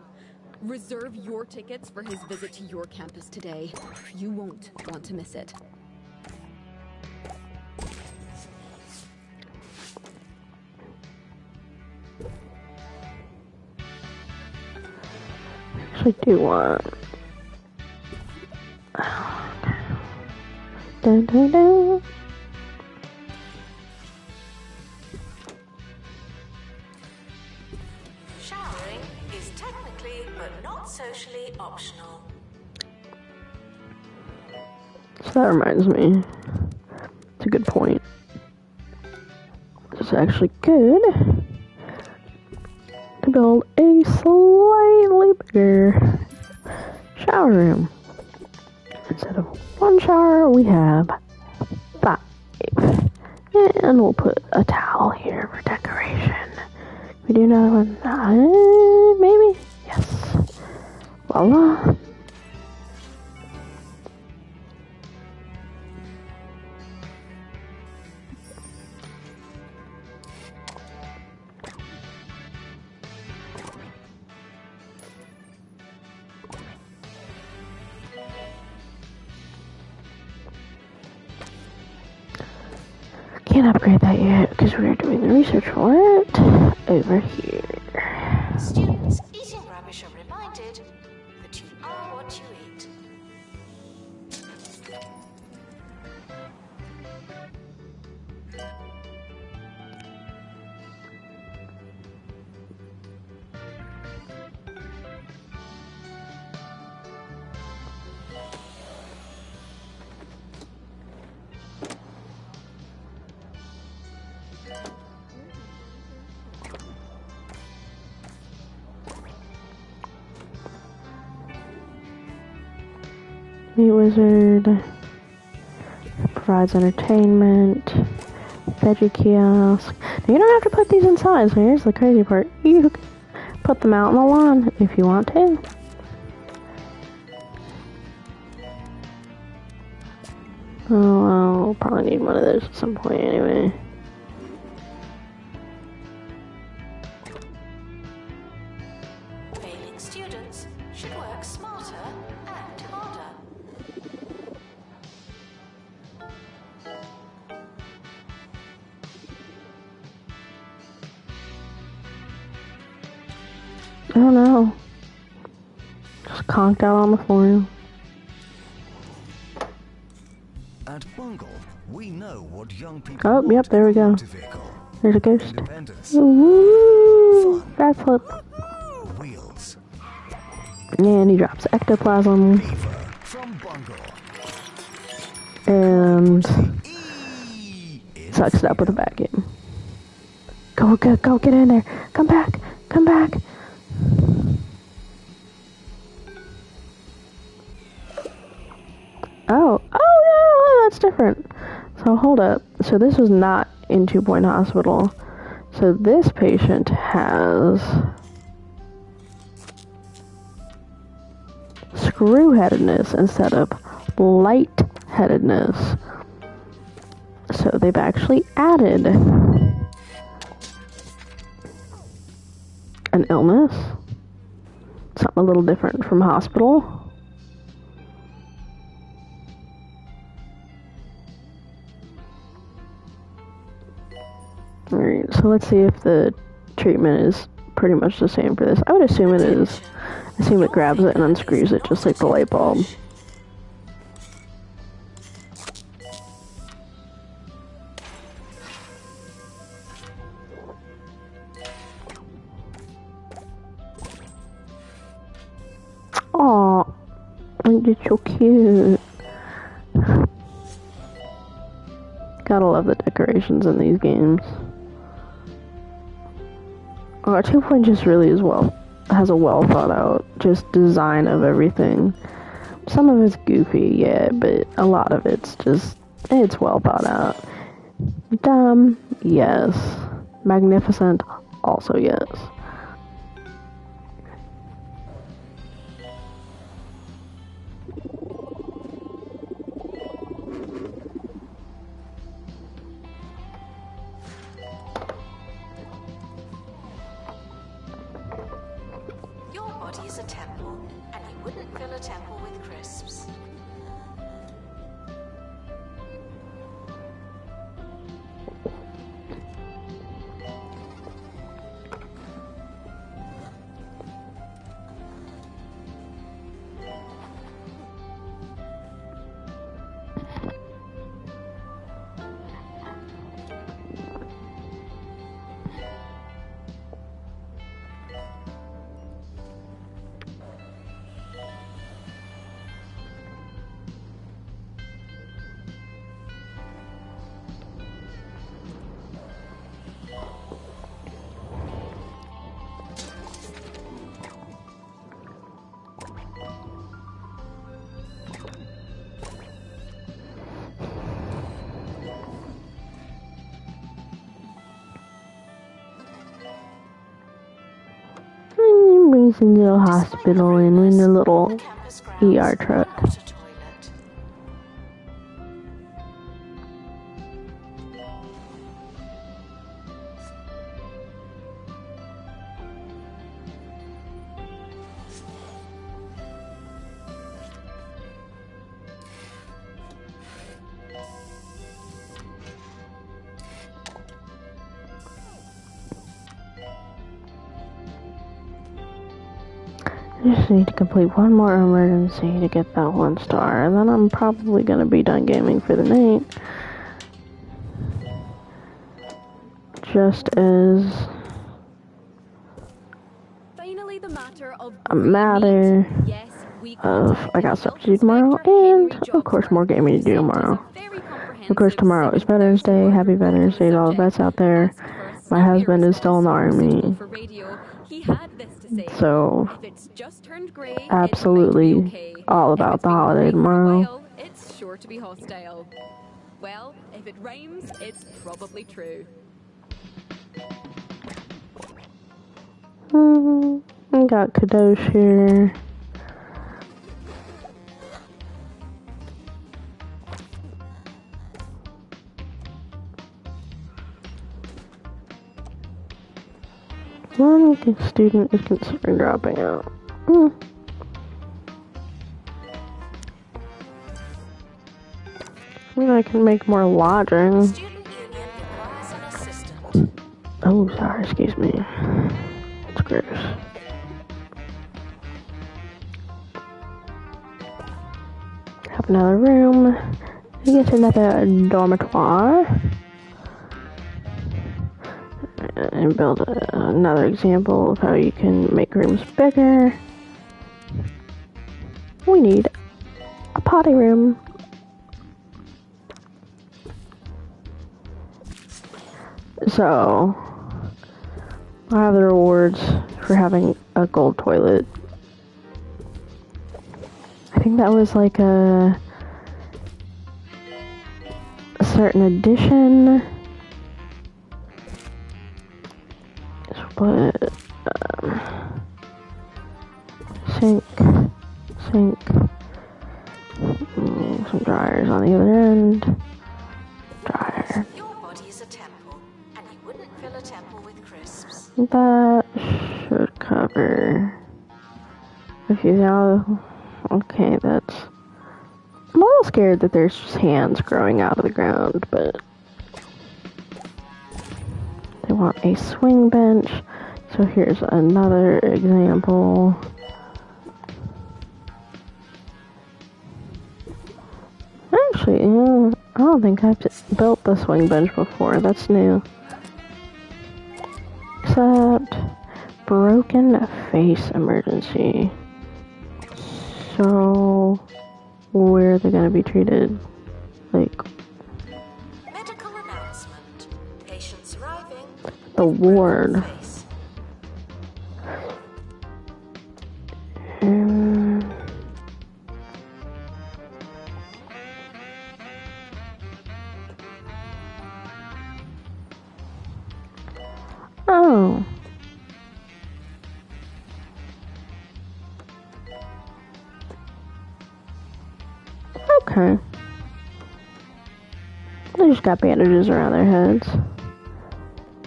[SPEAKER 5] Reserve your tickets for his visit to your campus today. You won't want to miss it.
[SPEAKER 1] Actually, do want. Dun, dun, dun.
[SPEAKER 3] Showering is technically but not socially optional.
[SPEAKER 1] So that reminds me. It's a good point. It's actually good to build a slightly way bigger shower room. Instead of one shower, we have 5. And we'll put a towel here for decoration. We do another one, maybe? Yes. Voila. Can't upgrade that yet because we're doing the research for it over here.
[SPEAKER 3] Students eating rubbish are reminded that you are what you eat.
[SPEAKER 1] Meat Wizard provides entertainment. Veggie kiosk. Now you don't have to put these inside, so here's the crazy part. You can put them out on the lawn if you want to. Oh, I'll probably need one of those at some point anyway.
[SPEAKER 3] Failing students should work smarter and harder.
[SPEAKER 1] I don't know. Just conked out on the floor.
[SPEAKER 2] At Bungle, we know what young people
[SPEAKER 1] Oh,
[SPEAKER 2] want
[SPEAKER 1] yep, there we
[SPEAKER 2] in a
[SPEAKER 1] go.
[SPEAKER 2] motor vehicle.
[SPEAKER 1] There's a ghost.
[SPEAKER 2] Independence,
[SPEAKER 1] Woo! Backflip.
[SPEAKER 2] wheels,
[SPEAKER 1] And he drops ectoplasm.
[SPEAKER 2] fever from Bungle.
[SPEAKER 1] And
[SPEAKER 2] E is
[SPEAKER 1] sucks it up with a vacuum. Go, get in there. Come back. Oh, no, that's different. So hold up. So this was not in 2 Point Hospital. So this patient has screw-headedness instead of light-headedness. So they've actually added an illness. Something a little different from hospital. Alright, so let's see if the treatment is pretty much the same for this. I would assume it is. I assume it grabs it and unscrews it just like the light bulb. Aw, you're so cute. Gotta love the decorations in these games. 2 Point just really has a well thought out just design of everything. Some of it's goofy, yeah, but a lot of it's well thought out. Dumb, yes. Magnificent, also yes.
[SPEAKER 3] Is a temple, and you wouldn't fill a temple with crisps.
[SPEAKER 1] nice little hospital and in a little
[SPEAKER 3] The campus grounds
[SPEAKER 1] ER truck.
[SPEAKER 3] are not a toilet.
[SPEAKER 1] I just need to complete one more emergency to get that 1 star, and then I'm probably gonna be done gaming for the night. Just as
[SPEAKER 5] Finally, the matter of
[SPEAKER 1] a matter
[SPEAKER 5] yes, we
[SPEAKER 1] of I got
[SPEAKER 5] Health
[SPEAKER 1] stuff to do tomorrow,
[SPEAKER 5] Inspector
[SPEAKER 1] and
[SPEAKER 5] Henry
[SPEAKER 1] of course more gaming to do
[SPEAKER 5] Jobs
[SPEAKER 1] tomorrow.
[SPEAKER 5] sent us a very
[SPEAKER 1] Of course tomorrow is Veterans Day. Happy Veterans Day to all the vets out there. My husband is still in the army,
[SPEAKER 5] For radio, he had this to say.
[SPEAKER 1] so
[SPEAKER 5] If it's just turned grey, it
[SPEAKER 1] absolutely
[SPEAKER 5] might be okay.
[SPEAKER 1] all
[SPEAKER 5] If
[SPEAKER 1] about
[SPEAKER 5] it's
[SPEAKER 1] the
[SPEAKER 5] been
[SPEAKER 1] holiday
[SPEAKER 5] grey for a
[SPEAKER 1] tomorrow.
[SPEAKER 5] while, it's sure to be hostile. Well, if it rhymes, it's probably true.
[SPEAKER 1] I got Kadosh here. One student is considering dropping out. I can make more lodging.
[SPEAKER 3] Student union requires an assistant.
[SPEAKER 1] Oh, sorry, excuse me. It's gross. Have another room. You get another dormitory. And build another example of how you can make rooms bigger. We need a potty room. So, I have the rewards for having a gold toilet. I think that was like a certain edition. But sink, some dryers on the other end. Dryer.
[SPEAKER 3] Your body is a temple, and you wouldn't fill a temple with crisps.
[SPEAKER 1] That should cover. If you know, okay, that's. I'm a little scared that there's just hands growing out of the ground, but they want a swing bench. So here's another example. Actually, I don't think I've built the swing bench before. That's new. Except broken face emergency. So where are they gonna be treated? Like
[SPEAKER 3] Medical announcement. Patients arriving.
[SPEAKER 1] the ward.
[SPEAKER 3] Face.
[SPEAKER 1] Oh. Okay. They just got bandages around their heads.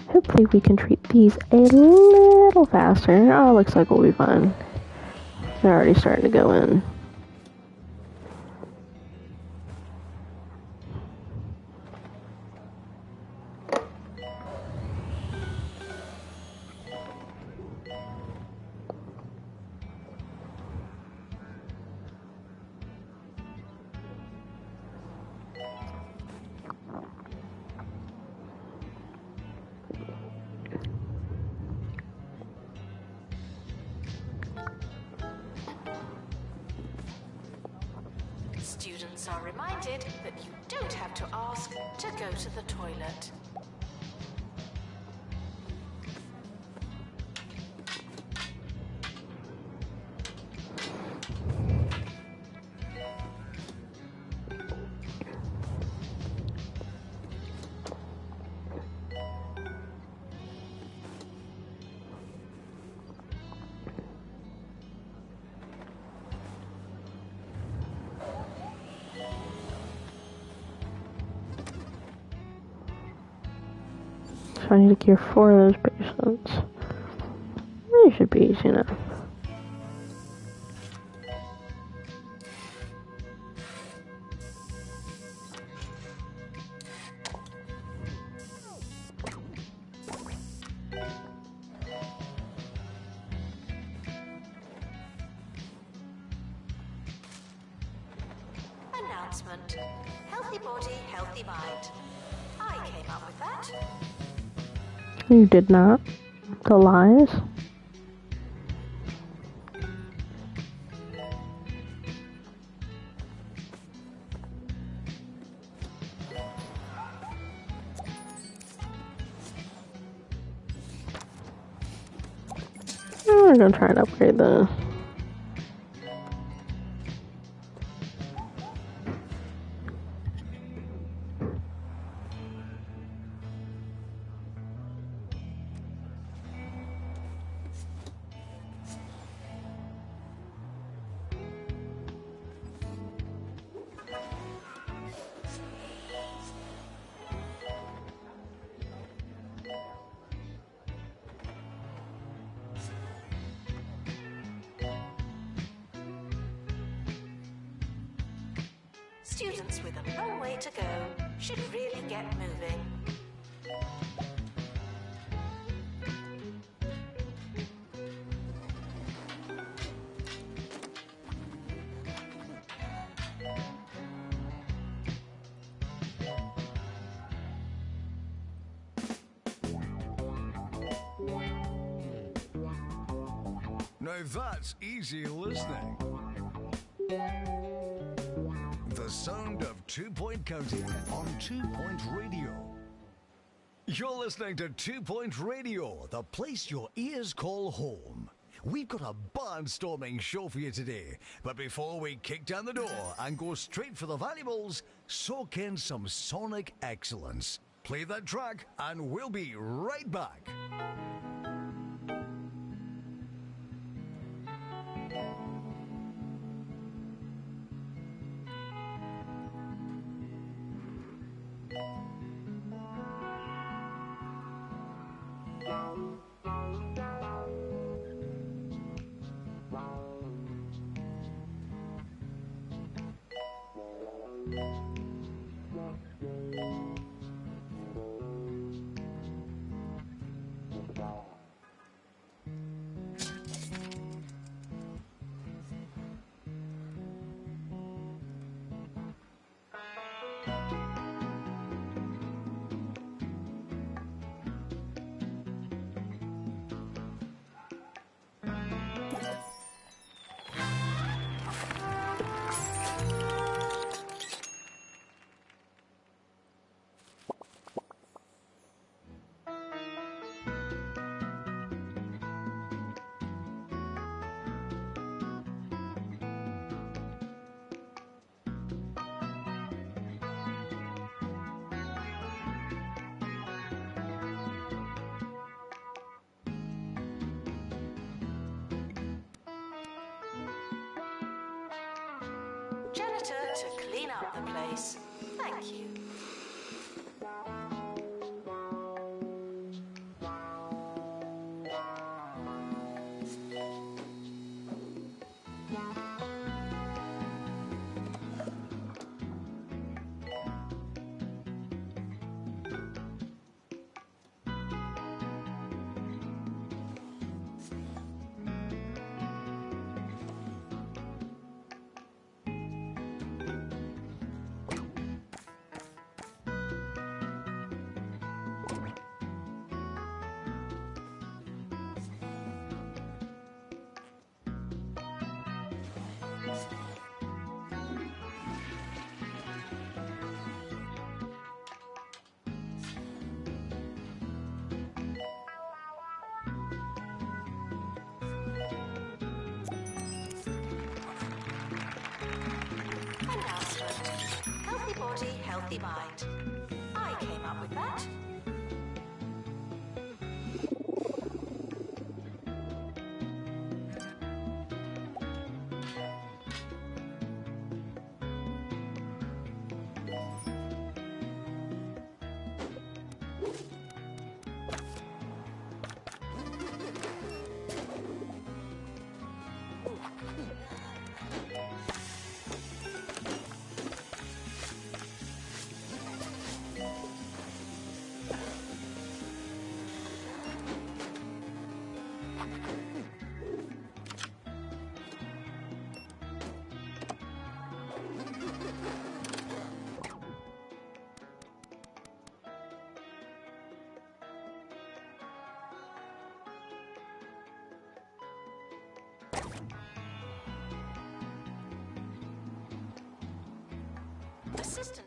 [SPEAKER 1] Hopefully we can treat these a little faster. Oh, looks like we'll be fine. They're already starting to go in.
[SPEAKER 3] Students are reminded that you don't have to ask to go to the toilet.
[SPEAKER 1] finding a cure for those patients. It should be easy enough.
[SPEAKER 3] Announcement. Healthy body, healthy mind. I came up with that.
[SPEAKER 1] You did not. The lies. We're gonna try and upgrade the.
[SPEAKER 3] Students with a long way to go should really get moving.
[SPEAKER 2] Now that's easy listening. The sound of 2 Point County on 2 Point Radio. You're listening to 2 Point Radio, the place your ears call home. We've got a barnstorming show for you today, but before we kick down the door and go straight for the valuables, soak in some sonic excellence. Play that track and we'll be right back.
[SPEAKER 3] Janitor to clean up the place. Thank you. Healthy body, healthy mind. I came up with that. Assistant.